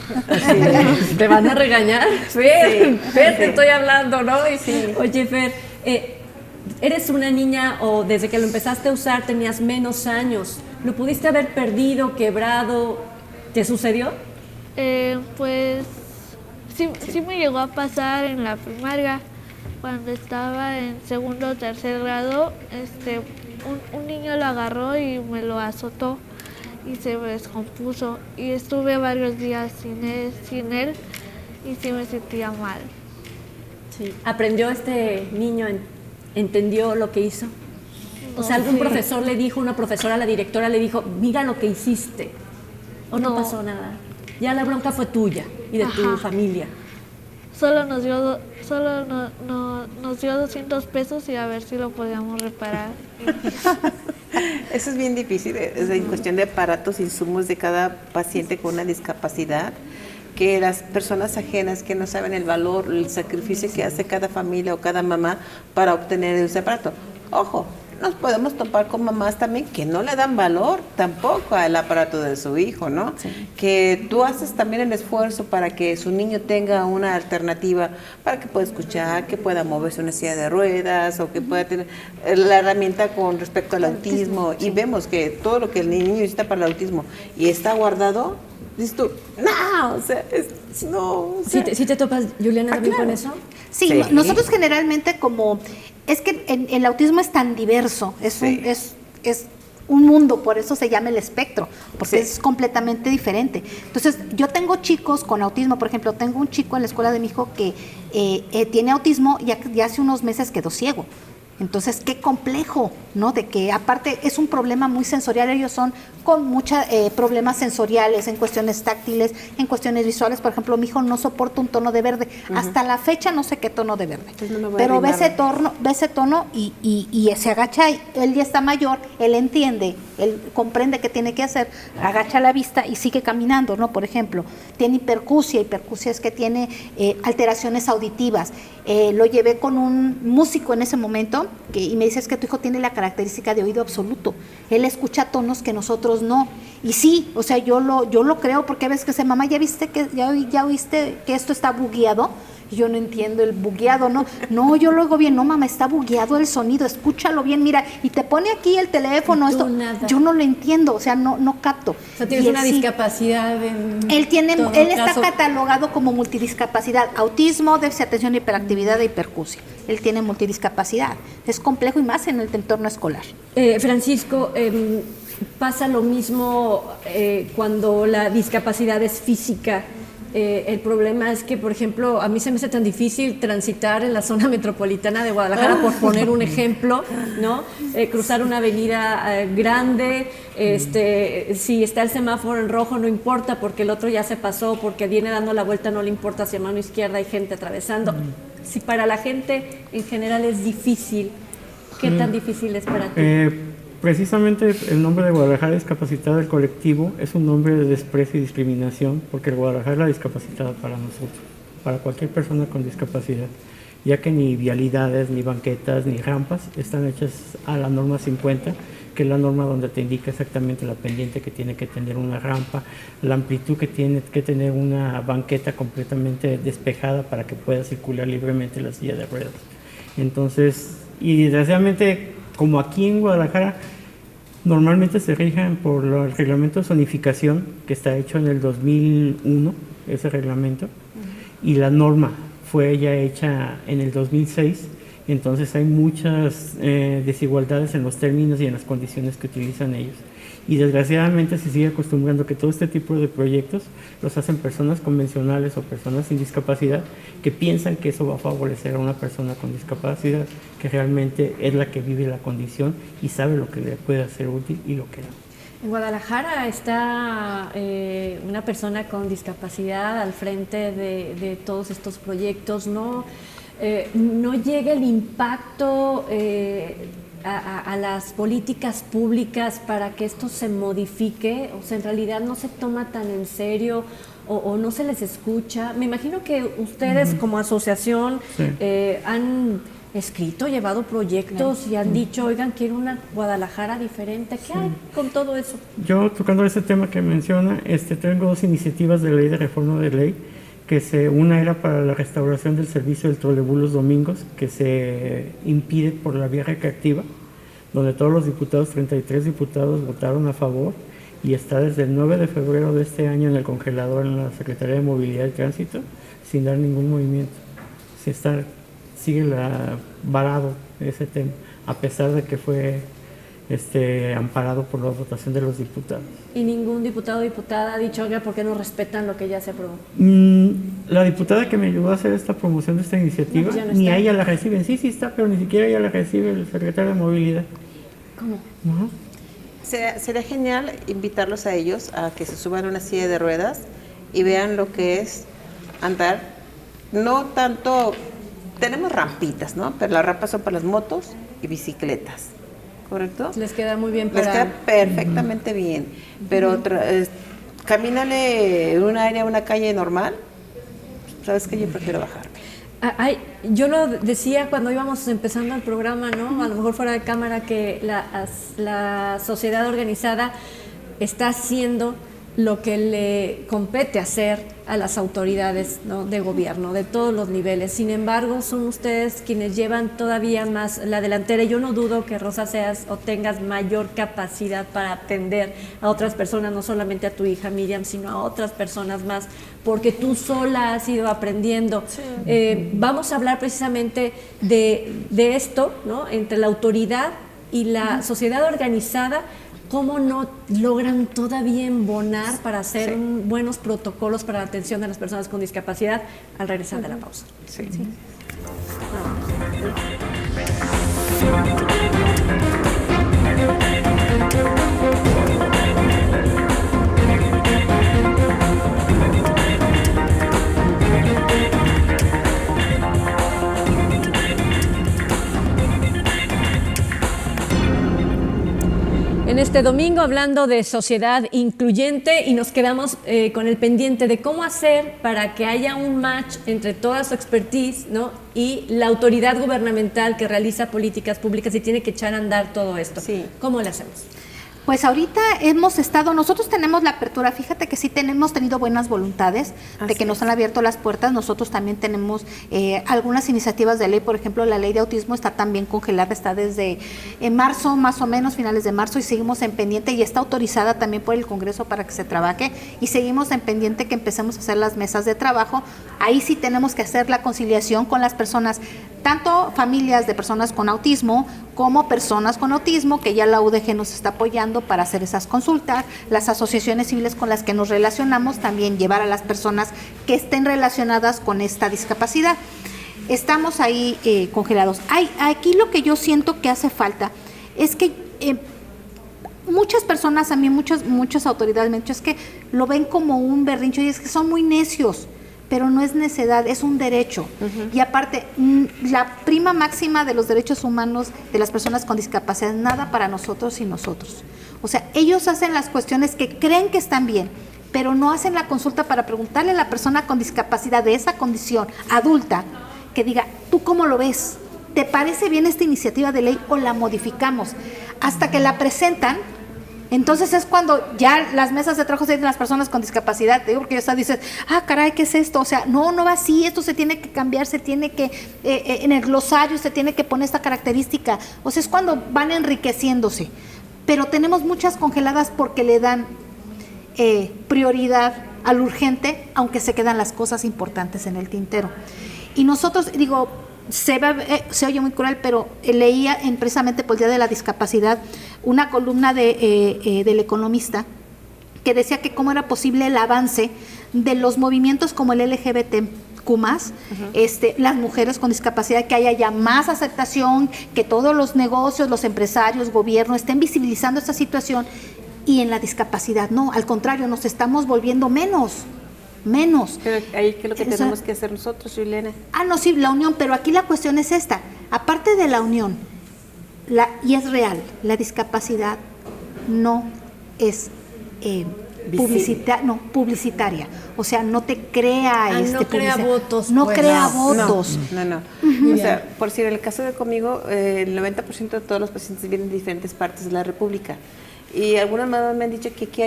[SPEAKER 1] Sí. ¿Te van a regañar? Fer, te estoy hablando, ¿no? Oye, Fer, eres una niña o desde que lo empezaste a usar tenías menos años. ¿Lo pudiste haber perdido, quebrado? ¿Te sucedió?
[SPEAKER 5] Pues sí me llegó a pasar en la primaria. Cuando estaba en segundo o tercer grado, un niño lo agarró y me lo azotó y se me descompuso. Y estuve varios días sin él y sí me sentía mal.
[SPEAKER 1] Sí. ¿Aprendió este niño? ¿Entendió lo que hizo? O sea, algún profesor le dijo, una profesora, la directora le dijo, mira lo que hiciste. ¿O no pasó nada? Ya la bronca fue tuya y de tu familia.
[SPEAKER 5] Solo nos dio 200 pesos y a ver si lo podíamos reparar.
[SPEAKER 2] Eso es bien difícil, es en cuestión de aparatos, insumos de cada paciente con una discapacidad, que las personas ajenas que no saben el valor, el sacrificio que hace cada familia o cada mamá para obtener ese aparato. Ojo, nos podemos topar con mamás también que no le dan valor tampoco al aparato de su hijo, ¿no? Sí. Que tú haces también el esfuerzo para que su niño tenga una alternativa para que pueda escuchar, que pueda moverse una silla de ruedas o que pueda tener la herramienta con respecto al autismo. Y vemos que todo lo que el niño necesita para el autismo y está guardado, dices tú, no, o sea, no. O sea.
[SPEAKER 1] ¿Sí te topas, Juliana, también con eso?
[SPEAKER 3] Sí, nosotros generalmente es que el autismo es tan diverso, es un mundo, por eso se llama el espectro, porque es completamente diferente. Entonces, yo tengo chicos con autismo, por ejemplo, tengo un chico en la escuela de mi hijo que tiene autismo y ya hace unos meses quedó ciego. Entonces, qué complejo, ¿no? De que aparte es un problema muy sensorial, ellos son con muchos problemas sensoriales en cuestiones táctiles, en cuestiones visuales. Por ejemplo, mi hijo no soporta un tono de verde. Hasta la fecha no sé qué tono de verde. Pero ve ese tono y se agacha, él ya está mayor, él entiende, él comprende qué tiene que hacer, agacha la vista y sigue caminando, ¿no? Por ejemplo, tiene hipercusia es que tiene alteraciones auditivas. Lo llevé con un músico en ese momento y me dice, es que tu hijo tiene la característica de oído absoluto. Él escucha tonos que nosotros no. Y sí, o sea, yo lo creo porque a veces que dice, mamá, ¿ya oíste que esto está bugueado? Y yo no entiendo el bugueado, ¿no? No, yo lo oigo bien. No, mamá, está bugueado el sonido, escúchalo bien, mira. Y te pone aquí el teléfono, esto. Nada. Yo no lo entiendo, o sea, no capto.
[SPEAKER 1] O sea, tienes una discapacidad
[SPEAKER 3] él está catalogado como multidiscapacidad, autismo, déficit de atención, hiperactividad e hipercusia. Él tiene multidiscapacidad. Es complejo y más en el entorno escolar.
[SPEAKER 1] Francisco, pasa lo mismo cuando la discapacidad es física. El problema es que, por ejemplo, a mí se me hace tan difícil transitar en la zona metropolitana de Guadalajara, por poner un ejemplo, ¿no? Cruzar una avenida grande, si está el semáforo en rojo no importa porque el otro ya se pasó, porque viene dando la vuelta no le importa, hacia mano izquierda hay gente atravesando. Si para la gente en general es difícil, ¿qué tan difícil es para ti?
[SPEAKER 4] Precisamente el nombre de Guadalajara Discapacitada del Colectivo es un nombre de desprecio y discriminación, porque el Guadalajara es la discapacitada para nosotros, para cualquier persona con discapacidad, ya que ni vialidades, ni banquetas, ni rampas están hechas a la norma 50, que es la norma donde te indica exactamente la pendiente que tiene que tener una rampa, la amplitud que tiene que tener una banqueta completamente despejada para que pueda circular libremente la silla de ruedas. Entonces, y desgraciadamente, como aquí en Guadalajara, normalmente se rigen por el reglamento de zonificación que está hecho en el 2001, ese reglamento, y la norma fue ya hecha en el 2006, entonces hay muchas desigualdades en los términos y en las condiciones que utilizan ellos. Y desgraciadamente se sigue acostumbrando que todo este tipo de proyectos los hacen personas convencionales o personas sin discapacidad que piensan que eso va a favorecer a una persona con discapacidad, que realmente es la que vive la condición y sabe lo que le puede hacer útil y lo que no.
[SPEAKER 1] En Guadalajara está una persona con discapacidad al frente de todos estos proyectos. No llega el impacto a las políticas públicas para que esto se modifique, o sea, en realidad no se toma tan en serio o no se les escucha. Me imagino que ustedes como asociación han escrito, llevado proyectos y han dicho, oigan, quiero una Guadalajara diferente. ¿Qué hay con todo eso?
[SPEAKER 4] Yo, tocando ese tema que menciona, tengo 2 iniciativas de ley, de reforma de ley, una era para la restauración del servicio del trolebús los domingos, que se impide por la vía recreativa, donde todos los diputados, 33 diputados, votaron a favor, y está desde el 9 de febrero de este año en el congelador en la Secretaría de Movilidad y Tránsito, sin dar ningún movimiento. Sigue varado ese tema, a pesar de que fue amparado por la votación de los diputados.
[SPEAKER 1] ¿Y ningún diputado o diputada ha dicho, oiga, por qué no respetan lo que ya se aprobó?
[SPEAKER 4] La diputada que me ayudó a hacer esta promoción de esta iniciativa, no
[SPEAKER 1] ni
[SPEAKER 4] a ella la reciben. Sí está, pero ni siquiera ella la recibe el secretario de Movilidad.
[SPEAKER 1] ¿Cómo?
[SPEAKER 4] Uh-huh.
[SPEAKER 2] Sería genial invitarlos a ellos a que se suban a una silla de ruedas y vean lo que es andar. No tanto, tenemos rampitas, ¿no? Pero las rampas son para las motos y bicicletas, ¿correcto?
[SPEAKER 1] Les queda muy bien
[SPEAKER 2] Les queda perfectamente bien, pero camínale en un área, una calle normal, sabes que yo prefiero bajarme.
[SPEAKER 1] Yo lo decía cuando íbamos empezando el programa, ¿no? A lo mejor fuera de cámara, que la sociedad organizada está haciendo lo que le compete hacer a las autoridades, ¿no?, de gobierno, de todos los niveles. Sin embargo, son ustedes quienes llevan todavía más la delantera. Yo no dudo que, Rosa, seas o tengas mayor capacidad para atender a otras personas, no solamente a tu hija Miriam, sino a otras personas más, porque tú sola has ido aprendiendo. Sí. Vamos a hablar precisamente de esto, ¿no?, entre la autoridad y la sociedad organizada. ¿Cómo no logran todavía embonar para hacer buenos protocolos para la atención de las personas con discapacidad al regresar de la pausa?
[SPEAKER 2] Sí.
[SPEAKER 1] En este domingo hablando de sociedad incluyente, y nos quedamos con el pendiente de cómo hacer para que haya un match entre toda su expertise, ¿no?, y la autoridad gubernamental que realiza políticas públicas y tiene que echar a andar todo esto.
[SPEAKER 2] Sí.
[SPEAKER 1] ¿Cómo lo hacemos?
[SPEAKER 3] Pues ahorita nosotros tenemos la apertura, fíjate que sí hemos tenido buenas voluntades de que nos han abierto las puertas. Nosotros también tenemos algunas iniciativas de ley, por ejemplo, la ley de autismo está también congelada, está desde marzo, más o menos, finales de marzo, y seguimos en pendiente, y está autorizada también por el Congreso para que se trabaje, y seguimos en pendiente que empecemos a hacer las mesas de trabajo. Ahí sí tenemos que hacer la conciliación con las personas, tanto familias de personas con autismo como personas con autismo, que ya la UDG nos está apoyando para hacer esas consultas, las asociaciones civiles con las que nos relacionamos, también llevar a las personas que estén relacionadas con esta discapacidad. Estamos ahí congelados. Aquí lo que yo siento que hace falta es que muchas personas, a mí muchas autoridades me han dicho, es que lo ven como un berrincho y es que son muy necios. Pero no es necedad, es un derecho. Y aparte, la prima máxima de los derechos humanos de las personas con discapacidad es nada para nosotros y nosotros. O sea, ellos hacen las cuestiones que creen que están bien, pero no hacen la consulta para preguntarle a la persona con discapacidad de esa condición adulta, que diga, ¿tú cómo lo ves? ¿Te parece bien esta iniciativa de ley o la modificamos? Hasta que la presentan. Entonces es cuando ya las mesas de trabajo se dicen las personas con discapacidad, te digo, porque ya dices, caray, ¿qué es esto? O sea, no va así, esto se tiene que cambiar, se tiene que, en el glosario se tiene que poner esta característica. O sea, es cuando van enriqueciéndose. Pero tenemos muchas congeladas porque le dan prioridad al urgente, aunque se quedan las cosas importantes en el tintero. Y nosotros, digo, se oye muy cruel, pero leía precisamente por el Día de la Discapacidad una columna del Economista que decía que cómo era posible el avance de los movimientos como el LGBTQ+, las mujeres con discapacidad, que haya ya más aceptación, que todos los negocios, los empresarios, gobierno estén visibilizando esta situación, y en la discapacidad no, al contrario, nos estamos volviendo menos.
[SPEAKER 2] Pero ahí, ¿qué es lo que tenemos que hacer nosotros, Juliana?
[SPEAKER 3] No, sí, la unión, pero aquí la cuestión es esta. Aparte de la unión, y es real, la discapacidad no es publicitaria. O sea, no te crea
[SPEAKER 1] no crea votos.
[SPEAKER 3] No
[SPEAKER 1] pues.
[SPEAKER 3] crea votos.
[SPEAKER 2] No. O sea, por si en el caso de conmigo, el 90% de todos los pacientes vienen de diferentes partes de la República. Y algunas mamás me han dicho que aquí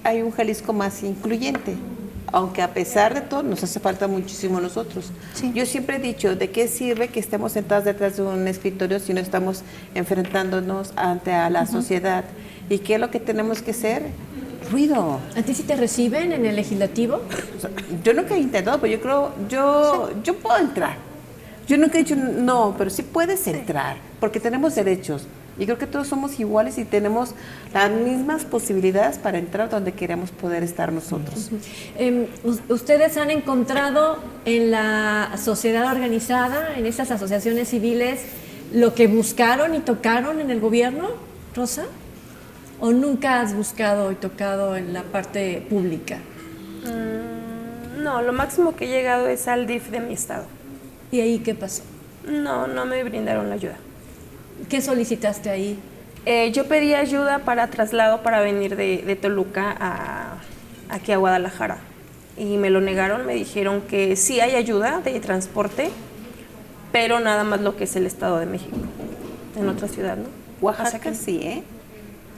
[SPEAKER 2] hay un Jalisco más incluyente. Aunque a pesar de todo nos hace falta muchísimo a nosotros.
[SPEAKER 3] Sí.
[SPEAKER 2] Yo siempre he dicho, ¿de qué sirve que estemos sentados detrás de un escritorio si no estamos enfrentándonos ante a la sociedad? ¿Y qué es lo que tenemos que hacer? Ruido.
[SPEAKER 1] ¿A ti sí te reciben en el legislativo?
[SPEAKER 2] O sea, yo nunca he intentado, pero yo puedo entrar. Yo nunca he dicho no, pero sí puedes entrar, porque tenemos derechos. Y creo que todos somos iguales y tenemos las mismas posibilidades para entrar donde queramos poder estar nosotros.
[SPEAKER 1] ¿Ustedes han encontrado en la sociedad organizada, en esas asociaciones civiles, lo que buscaron y tocaron en el gobierno, Rosa? ¿O nunca has buscado y tocado en la parte pública?
[SPEAKER 6] No, lo máximo que he llegado es al DIF de mi estado.
[SPEAKER 1] ¿Y ahí qué pasó?
[SPEAKER 6] No me brindaron la ayuda.
[SPEAKER 1] ¿Qué solicitaste ahí?
[SPEAKER 6] Yo pedí ayuda para traslado para venir de Toluca aquí a Guadalajara y me lo negaron, me dijeron que sí hay ayuda de transporte, pero nada más lo que es el Estado de México, en otra ciudad, ¿no?
[SPEAKER 2] Oaxaca sí, ¿eh?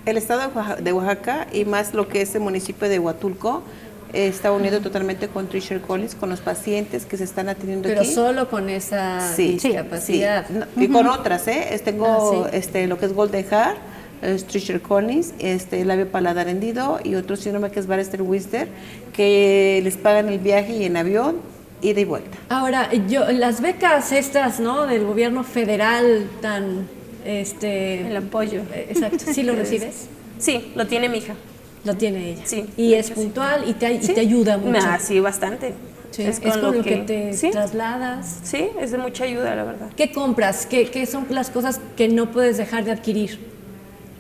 [SPEAKER 2] El estado de Oaxaca y más lo que es el municipio de Huatulco está unido totalmente con Treacher Collins, con los pacientes que se están atendiendo
[SPEAKER 1] Pero
[SPEAKER 2] aquí.
[SPEAKER 1] solo con esa discapacidad.
[SPEAKER 2] Sí. No, y con otras, tengo
[SPEAKER 1] sí.
[SPEAKER 2] lo que es Golden Heart, Treacher Collins, labio paladar hendido y otro síndrome que es Barrester-Winter, que les pagan el viaje y en avión, ida y vuelta.
[SPEAKER 1] Ahora, las becas estas, ¿no? Del gobierno federal tan,
[SPEAKER 6] El apoyo.
[SPEAKER 1] Exacto. ¿Sí lo recibes?
[SPEAKER 6] Sí, lo tiene mi hija.
[SPEAKER 1] Lo tiene ella.
[SPEAKER 6] Sí.
[SPEAKER 1] Y es puntual y te ayuda mucho.
[SPEAKER 6] Sí, bastante.
[SPEAKER 1] Sí, es con lo que te trasladas.
[SPEAKER 6] Sí, es de mucha ayuda, la verdad.
[SPEAKER 1] ¿Qué compras? ¿Qué son las cosas que no puedes dejar de adquirir?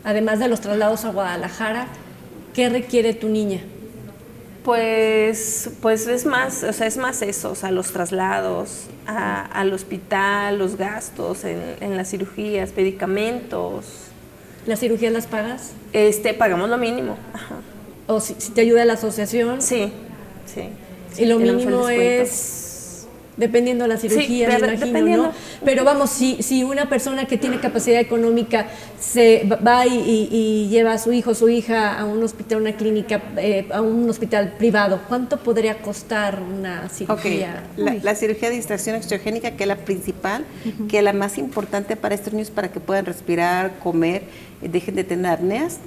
[SPEAKER 1] Además de los traslados a Guadalajara, ¿qué requiere tu niña?
[SPEAKER 6] Pues es más, es más eso, o sea, los traslados al hospital, los gastos en las cirugías, medicamentos.
[SPEAKER 1] ¿Las cirugías las pagas?
[SPEAKER 6] Pagamos lo mínimo. Ajá.
[SPEAKER 1] ¿O si te ayuda la asociación?
[SPEAKER 6] Sí.
[SPEAKER 1] Y lo
[SPEAKER 6] tenemos el
[SPEAKER 1] mínimo
[SPEAKER 6] descuento.
[SPEAKER 1] es, dependiendo de la cirugía, me imagino,
[SPEAKER 6] dependiendo.
[SPEAKER 1] ¿no? Pero vamos, si una persona que tiene capacidad económica se va y lleva a su hijo o su hija a un hospital, una clínica, a un hospital privado, ¿cuánto podría costar una cirugía?
[SPEAKER 2] La cirugía de distracción extragénica, que es la principal, que es la más importante para estos niños para que puedan respirar, comer, dejen de tener apneas.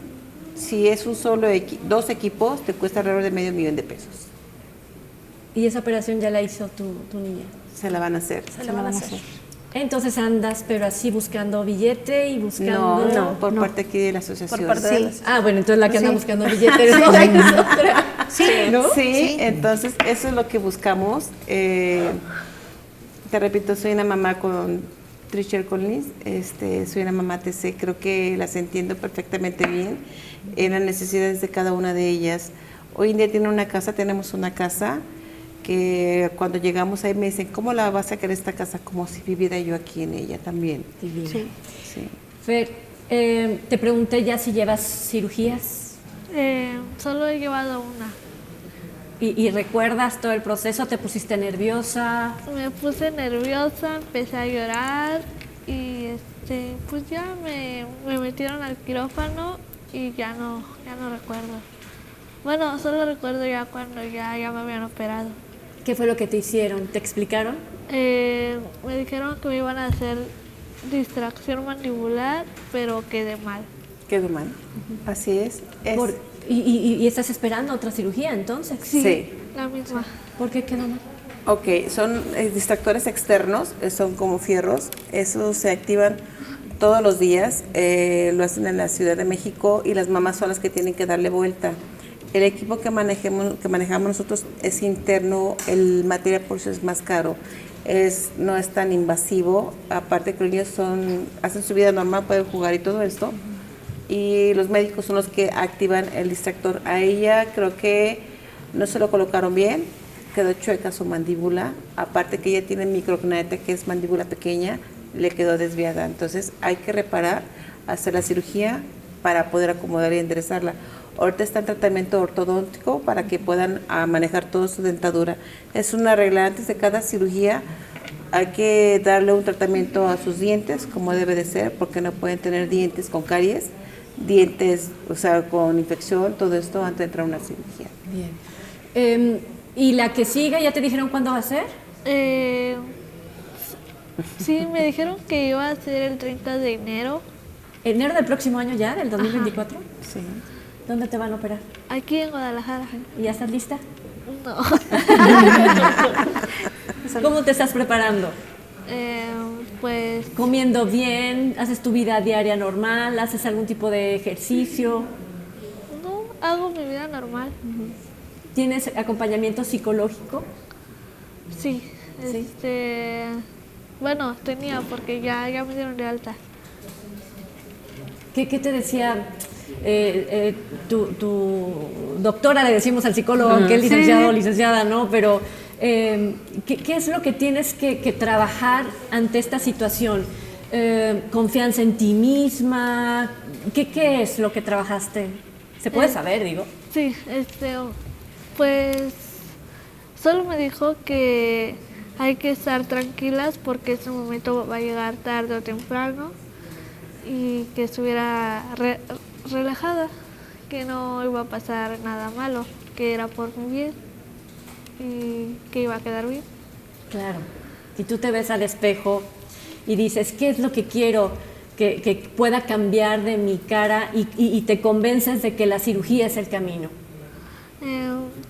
[SPEAKER 2] Si es dos equipos, te cuesta alrededor de $500,000 de pesos.
[SPEAKER 1] ¿Y esa operación ya la hizo tu niña?
[SPEAKER 2] Se la van a hacer.
[SPEAKER 6] Se la van a hacer.
[SPEAKER 1] Entonces andas, pero así buscando billete y buscando...
[SPEAKER 2] No, por parte aquí de la asociación.
[SPEAKER 6] Por parte de la
[SPEAKER 1] bueno, entonces la que anda buscando billete es otra. ¿No?
[SPEAKER 2] Sí, entonces eso es lo que buscamos. Te repito, soy una mamá con Treacher Collins, soy una mamá TC, creo que las entiendo perfectamente bien en las necesidades de cada una de ellas. Hoy en día tenemos una casa que cuando llegamos ahí me dicen, ¿cómo la vas a querer esta casa? Como si viviera yo aquí en ella también.
[SPEAKER 1] Sí. Fer, te pregunté ya si llevas cirugías.
[SPEAKER 5] Solo he llevado una.
[SPEAKER 1] ¿Y recuerdas todo el proceso? ¿Te pusiste nerviosa?
[SPEAKER 5] Me puse nerviosa, empecé a llorar y pues ya me metieron al quirófano y ya no recuerdo. Bueno, solo recuerdo ya cuando ya me habían operado.
[SPEAKER 1] ¿Qué fue lo que te hicieron? ¿Te explicaron?
[SPEAKER 5] Me dijeron que me iban a hacer distracción mandibular, pero quedé mal.
[SPEAKER 2] Quedó mal. Así es.
[SPEAKER 1] ¿Y estás esperando otra cirugía entonces?
[SPEAKER 2] Sí.
[SPEAKER 5] La misma.
[SPEAKER 1] ¿Por qué quedó mal?
[SPEAKER 2] Ok, son distractores externos, son como fierros, esos se activan todos los días, lo hacen en la Ciudad de México y las mamás son las que tienen que darle vuelta. El equipo que manejamos nosotros es interno, el material por eso es más caro, no es tan invasivo, aparte que los niños hacen su vida normal, pueden jugar y todo esto, y los médicos son los que activan el distractor. A ella creo que no se lo colocaron bien, quedó chueca su mandíbula, aparte que ella tiene microcognatia, que es mandíbula pequeña, le quedó desviada, entonces hay que reparar, hacer la cirugía para poder acomodar y enderezarla. Ahorita está en tratamiento ortodóntico para que puedan manejar toda su dentadura. Es una regla, antes de cada cirugía hay que darle un tratamiento a sus dientes, como debe de ser, porque no pueden tener dientes con caries, dientes, o sea, con infección, todo esto antes de entrar a una cirugía.
[SPEAKER 1] Bien. ¿Y la que siga, ya te dijeron cuándo va a ser?
[SPEAKER 5] Sí, me dijeron que iba a ser el 30 de enero.
[SPEAKER 1] ¿Enero del próximo año ya, del 2024?
[SPEAKER 2] Sí.
[SPEAKER 1] ¿Dónde te van a operar?
[SPEAKER 5] Aquí en Guadalajara.
[SPEAKER 1] ¿Y ya estás lista?
[SPEAKER 5] No.
[SPEAKER 1] ¿Cómo te estás preparando?
[SPEAKER 5] Pues
[SPEAKER 1] ¿Comiendo bien? ¿Haces tu vida diaria normal? ¿Haces algún tipo de ejercicio?
[SPEAKER 5] no hago mi vida normal.
[SPEAKER 1] ¿Tienes acompañamiento psicológico?
[SPEAKER 5] Sí.
[SPEAKER 1] Sí.
[SPEAKER 5] Bueno, tenía porque ya me dieron de alta.
[SPEAKER 1] ¿Qué te decía tu doctora, le decimos al psicólogo, aunque él licenciado o licenciada, ¿no? Pero ¿qué es lo que tienes que trabajar ante esta situación? ¿Confianza en ti misma? ¿Qué es lo que trabajaste? ¿Se puede saber, digo?
[SPEAKER 5] Sí, pues solo me dijo que hay que estar tranquilas porque ese momento va a llegar tarde o temprano y que estuviera relajada, que no iba a pasar nada malo, que era por mi bien y que iba a quedar bien.
[SPEAKER 1] Claro. Si tú te ves al espejo y dices, ¿qué es lo que quiero que pueda cambiar de mi cara y te convences de que la cirugía es el camino?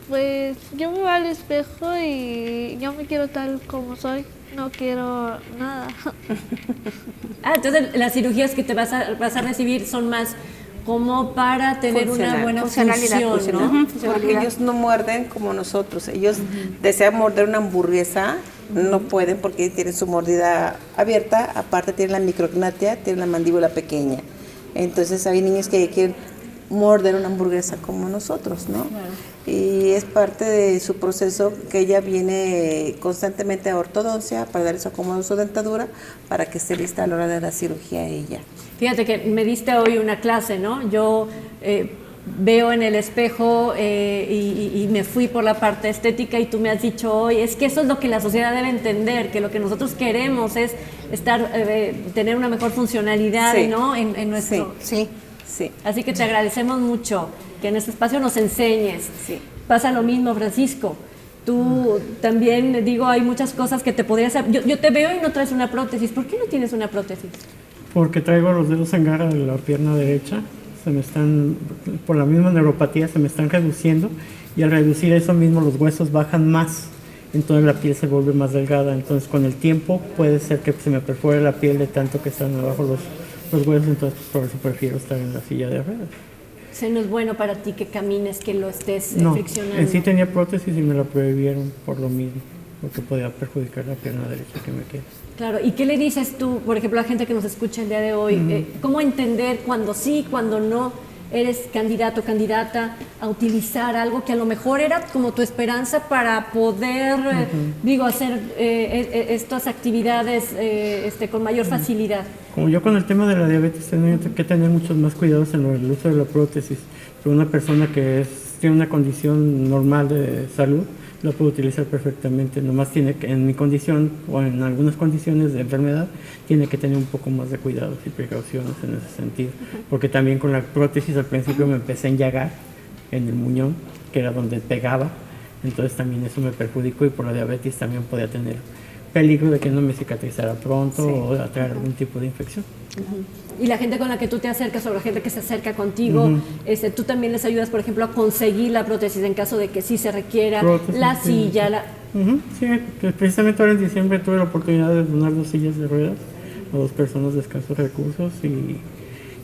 [SPEAKER 5] Pues yo me veo al espejo y yo me quiero tal como soy, no quiero nada.
[SPEAKER 1] Entonces las cirugías que te vas a recibir son más como para tener una buena función, ¿no?
[SPEAKER 2] Porque ellos no muerden como nosotros. Ellos desean morder una hamburguesa, no pueden porque tienen su mordida abierta, aparte tienen la microcognatia, tienen la mandíbula pequeña. Entonces hay niños que quieren morder una hamburguesa como nosotros, ¿no? Claro. Y es parte de su proceso que ella viene constantemente a ortodoncia para dar su acomodo a su dentadura para que esté lista a la hora de la cirugía ella.
[SPEAKER 1] Fíjate que me diste hoy una clase, ¿no? Yo veo en el espejo y me fui por la parte estética y tú me has dicho hoy, es que eso es lo que la sociedad debe entender, que lo que nosotros queremos es tener una mejor funcionalidad, sí, ¿no? En nuestro...
[SPEAKER 2] Sí. Sí.
[SPEAKER 1] Así que te agradecemos mucho que en este espacio nos enseñes.
[SPEAKER 2] Sí.
[SPEAKER 1] Pasa lo mismo, Francisco. Tú también, digo, hay muchas cosas que te podrías... Yo te veo y no traes una prótesis. ¿Por qué no tienes una prótesis?
[SPEAKER 4] Porque traigo los dedos en garra de la pierna derecha. Por la misma neuropatía, se me están reduciendo. Y al reducir eso mismo, los huesos bajan más. Entonces la piel se vuelve más delgada. Entonces con el tiempo puede ser que se me perfore la piel de tanto que están abajo los huesos, entonces por eso prefiero estar en la silla de ruedas.
[SPEAKER 1] No es bueno para ti que camines, que lo estés friccionando.
[SPEAKER 4] En sí tenía prótesis y me la prohibieron por lo mismo, porque podía perjudicar la pierna derecha que me queda.
[SPEAKER 1] Claro, ¿y qué le dices tú, por ejemplo, a la gente que nos escucha el día de hoy? ¿Cómo entender cuando sí, cuando no eres candidato o candidata a utilizar algo que a lo mejor era como tu esperanza para poder, hacer estas actividades con mayor facilidad?
[SPEAKER 4] Como yo con el tema de la diabetes tengo que tener muchos más cuidados en el uso de la prótesis. Pero una persona que tiene una condición normal de salud la puede utilizar perfectamente. Nomás tiene que, en mi condición o en algunas condiciones de enfermedad, tiene que tener un poco más de cuidados y precauciones en ese sentido. Porque también con la prótesis al principio me empecé a enllagar en el muñón, que era donde pegaba. Entonces también eso me perjudicó y por la diabetes también podía tener peligro de que no me cicatrizara pronto o de traer algún tipo de infección.
[SPEAKER 1] Y la gente con la que tú te acercas o la gente que se acerca contigo, tú también les ayudas, por ejemplo, a conseguir la prótesis en caso de que sí se requiera,
[SPEAKER 4] Prótesis,
[SPEAKER 1] la
[SPEAKER 4] sí.
[SPEAKER 1] silla,
[SPEAKER 4] Sí, pues precisamente ahora en diciembre tuve la oportunidad de donar 2 sillas de ruedas a 2 personas de escasos recursos y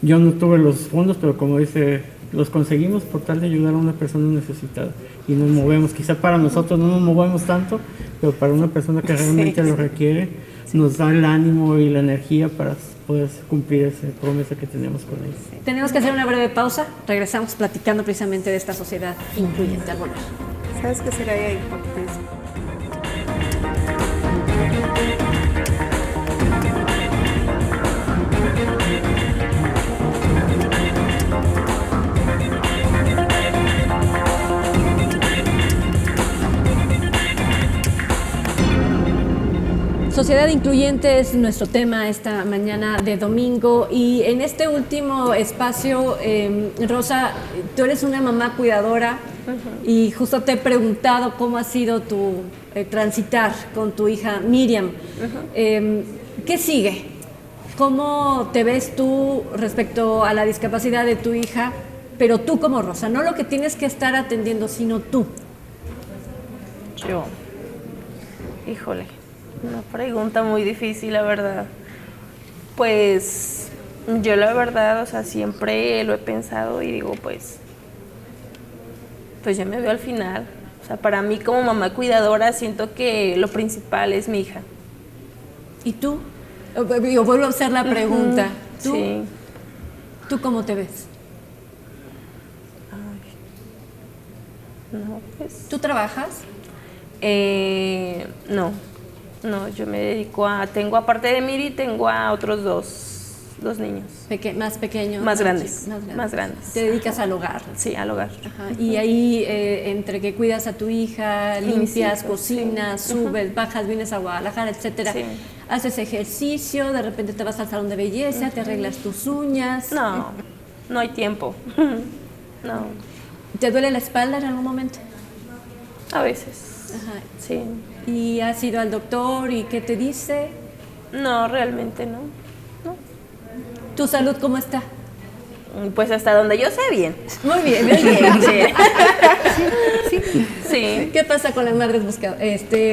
[SPEAKER 4] yo no tuve los fondos, pero como dice, los conseguimos por tal de ayudar a una persona necesitada y nos movemos. Quizá para nosotros no nos movemos tanto, pero para una persona que realmente lo requiere, nos da el ánimo y la energía para poder cumplir esa promesa que tenemos con ellos.
[SPEAKER 1] Tenemos que hacer una breve pausa. Regresamos platicando precisamente de esta sociedad incluyente al volver.
[SPEAKER 2] ¿Sabes qué sería importante?
[SPEAKER 1] Sociedad incluyente es nuestro tema esta mañana de domingo y en este último espacio, Rosa, tú eres una mamá cuidadora y justo te he preguntado cómo ha sido tu transitar con tu hija Miriam. ¿Qué sigue? ¿Cómo te ves tú respecto a la discapacidad de tu hija? Pero tú como Rosa, no lo que tienes que estar atendiendo, sino tú.
[SPEAKER 6] Yo, híjole, una pregunta muy difícil, la verdad. Pues yo la verdad, o sea, siempre lo he pensado y digo, pues yo me veo al final. O sea, para mí como mamá cuidadora siento que lo principal es mi hija.
[SPEAKER 1] ¿Y tú? Yo vuelvo a hacer la pregunta. ¿Tú?
[SPEAKER 6] Sí.
[SPEAKER 1] ¿Tú cómo te ves?
[SPEAKER 6] No, pues...
[SPEAKER 1] ¿Tú trabajas?
[SPEAKER 6] No, yo me dedico tengo aparte de Miri, tengo a otros dos niños.
[SPEAKER 1] Más pequeños.
[SPEAKER 6] Más grandes.
[SPEAKER 1] Te dedicas al hogar.
[SPEAKER 6] Sí, al hogar.
[SPEAKER 1] Ajá. Y ahí, entre que cuidas a tu hija, limpias, cocinas, subes, bajas, vienes a Guadalajara, etcétera,
[SPEAKER 6] Sí.
[SPEAKER 1] haces ejercicio, de repente te vas al salón de belleza, te arreglas tus uñas.
[SPEAKER 6] No hay tiempo. No,
[SPEAKER 1] ¿Te duele la espalda en algún momento?
[SPEAKER 6] a veces.
[SPEAKER 1] Ajá.
[SPEAKER 6] Sí.
[SPEAKER 1] ¿Y has ido al doctor y qué te dice?
[SPEAKER 6] No, realmente no.
[SPEAKER 1] ¿Tu salud cómo está?
[SPEAKER 6] Pues hasta donde yo sé, bien.
[SPEAKER 1] Muy bien, muy bien.
[SPEAKER 6] Sí.
[SPEAKER 1] ¿Qué pasa con las madres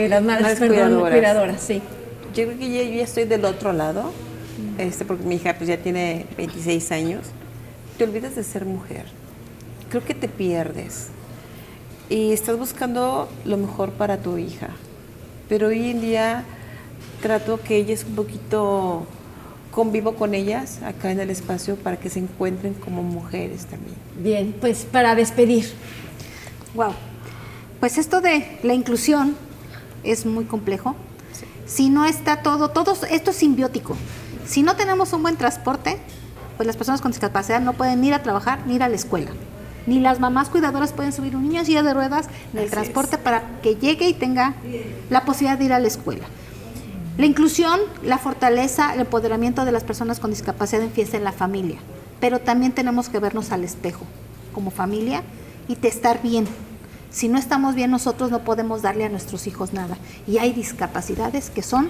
[SPEAKER 1] las madres cuidadoras? Sí.
[SPEAKER 2] Yo creo que yo ya estoy del otro lado, porque mi hija pues ya tiene 26 años. Te olvidas de ser mujer. Creo que te pierdes. Y estás buscando lo mejor para tu hija. Pero hoy en día trato que ellas un poquito convivo con ellas acá en el espacio para que se encuentren como mujeres también.
[SPEAKER 1] Bien, pues para despedir.
[SPEAKER 3] Wow. Pues esto de la inclusión es muy complejo. Sí. Si no está todo esto es simbiótico. Si no tenemos un buen transporte, pues las personas con discapacidad no pueden ir a trabajar ni ir a la escuela. Ni las mamás cuidadoras pueden subir un niño en silla de ruedas en el transporte para que llegue y tenga la posibilidad de ir a la escuela. La inclusión, la fortaleza, el empoderamiento de las personas con discapacidad empieza en la familia, pero también tenemos que vernos al espejo como familia y estar bien. Si no estamos bien nosotros no podemos darle a nuestros hijos nada. Y hay discapacidades que son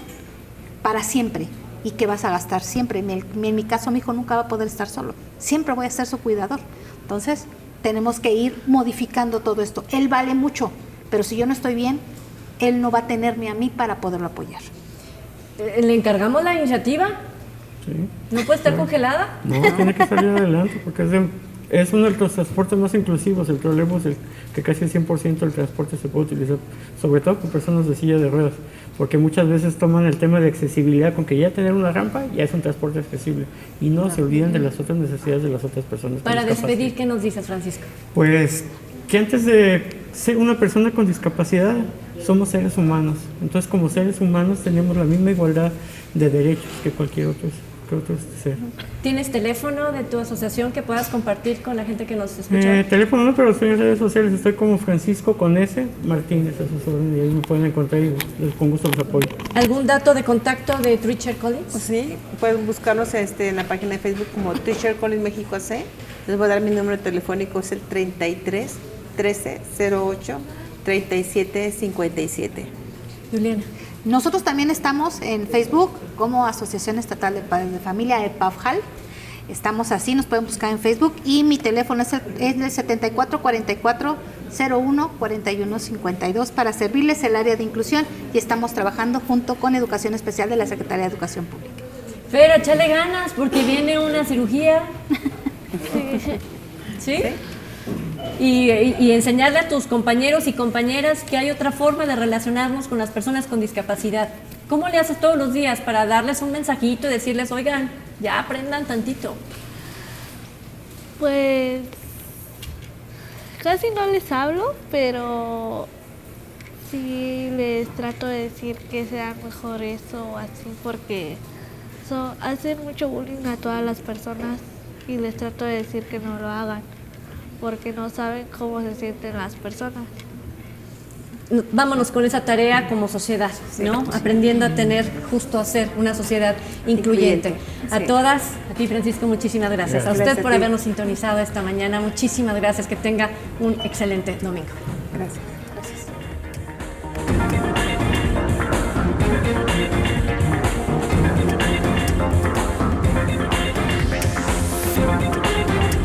[SPEAKER 3] para siempre y que vas a gastar siempre. En mi caso mi hijo nunca va a poder estar solo, siempre voy a ser su cuidador. Entonces tenemos que ir modificando todo esto. Él vale mucho, pero si yo no estoy bien, él no va a tenerme a mí para poderlo apoyar.
[SPEAKER 1] ¿Le encargamos la iniciativa?
[SPEAKER 4] Sí.
[SPEAKER 1] ¿No puede estar congelada?
[SPEAKER 4] No, tiene que salir adelante porque es uno de los transportes más inclusivos. El problema es que casi el 100% del transporte se puede utilizar, sobre todo con personas de silla de ruedas, porque muchas veces toman el tema de accesibilidad con que ya tener una rampa ya es un transporte accesible y no se olvidan de las otras necesidades de las otras personas.
[SPEAKER 1] Para despedir, ¿qué nos dices, Francisco?
[SPEAKER 4] Pues que antes de ser una persona con discapacidad somos seres humanos, entonces como seres humanos tenemos la misma igualdad de derechos que cualquier otro ser. ¿¿Tienes
[SPEAKER 1] teléfono de tu asociación que puedas compartir con la gente que nos escucha?
[SPEAKER 4] Teléfono no, pero estoy en redes sociales, estoy como Francisco con S Martínez, a sus órdenes, y ahí me pueden encontrar y con gusto los apoyo.
[SPEAKER 1] ¿Algún dato de contacto de Treacher Collins?
[SPEAKER 2] Sí, pueden buscarnos en la página de Facebook como Treacher Collins México AC. Les voy a dar mi número telefónico, es el 33 13 08 37 57.
[SPEAKER 1] Juliana.
[SPEAKER 3] Nosotros también estamos en Facebook como Asociación Estatal de Padres de Familia, EPAFJAL. Estamos así, nos pueden buscar en Facebook y mi teléfono es el 7444-014152 para servirles el área de inclusión y estamos trabajando junto con Educación Especial de la Secretaría de Educación Pública.
[SPEAKER 1] Pero échale ganas porque viene una cirugía. ¿Sí? Y enseñarle a tus compañeros y compañeras que hay otra forma de relacionarnos con las personas con discapacidad. ¿Cómo le haces todos los días para darles un mensajito y decirles, oigan, ya aprendan tantito?
[SPEAKER 5] Pues casi no les hablo, pero sí les trato de decir que sean mejor eso o así, porque hacen mucho bullying a todas las personas y les trato de decir que no lo hagan, porque no saben cómo se sienten las personas.
[SPEAKER 1] Vámonos con esa tarea como sociedad, ¿no? Aprendiendo a a ser una sociedad incluyente. A todas, a ti Francisco, muchísimas gracias. A usted por habernos sintonizado esta mañana, muchísimas gracias. Que tenga un excelente domingo.
[SPEAKER 2] Gracias.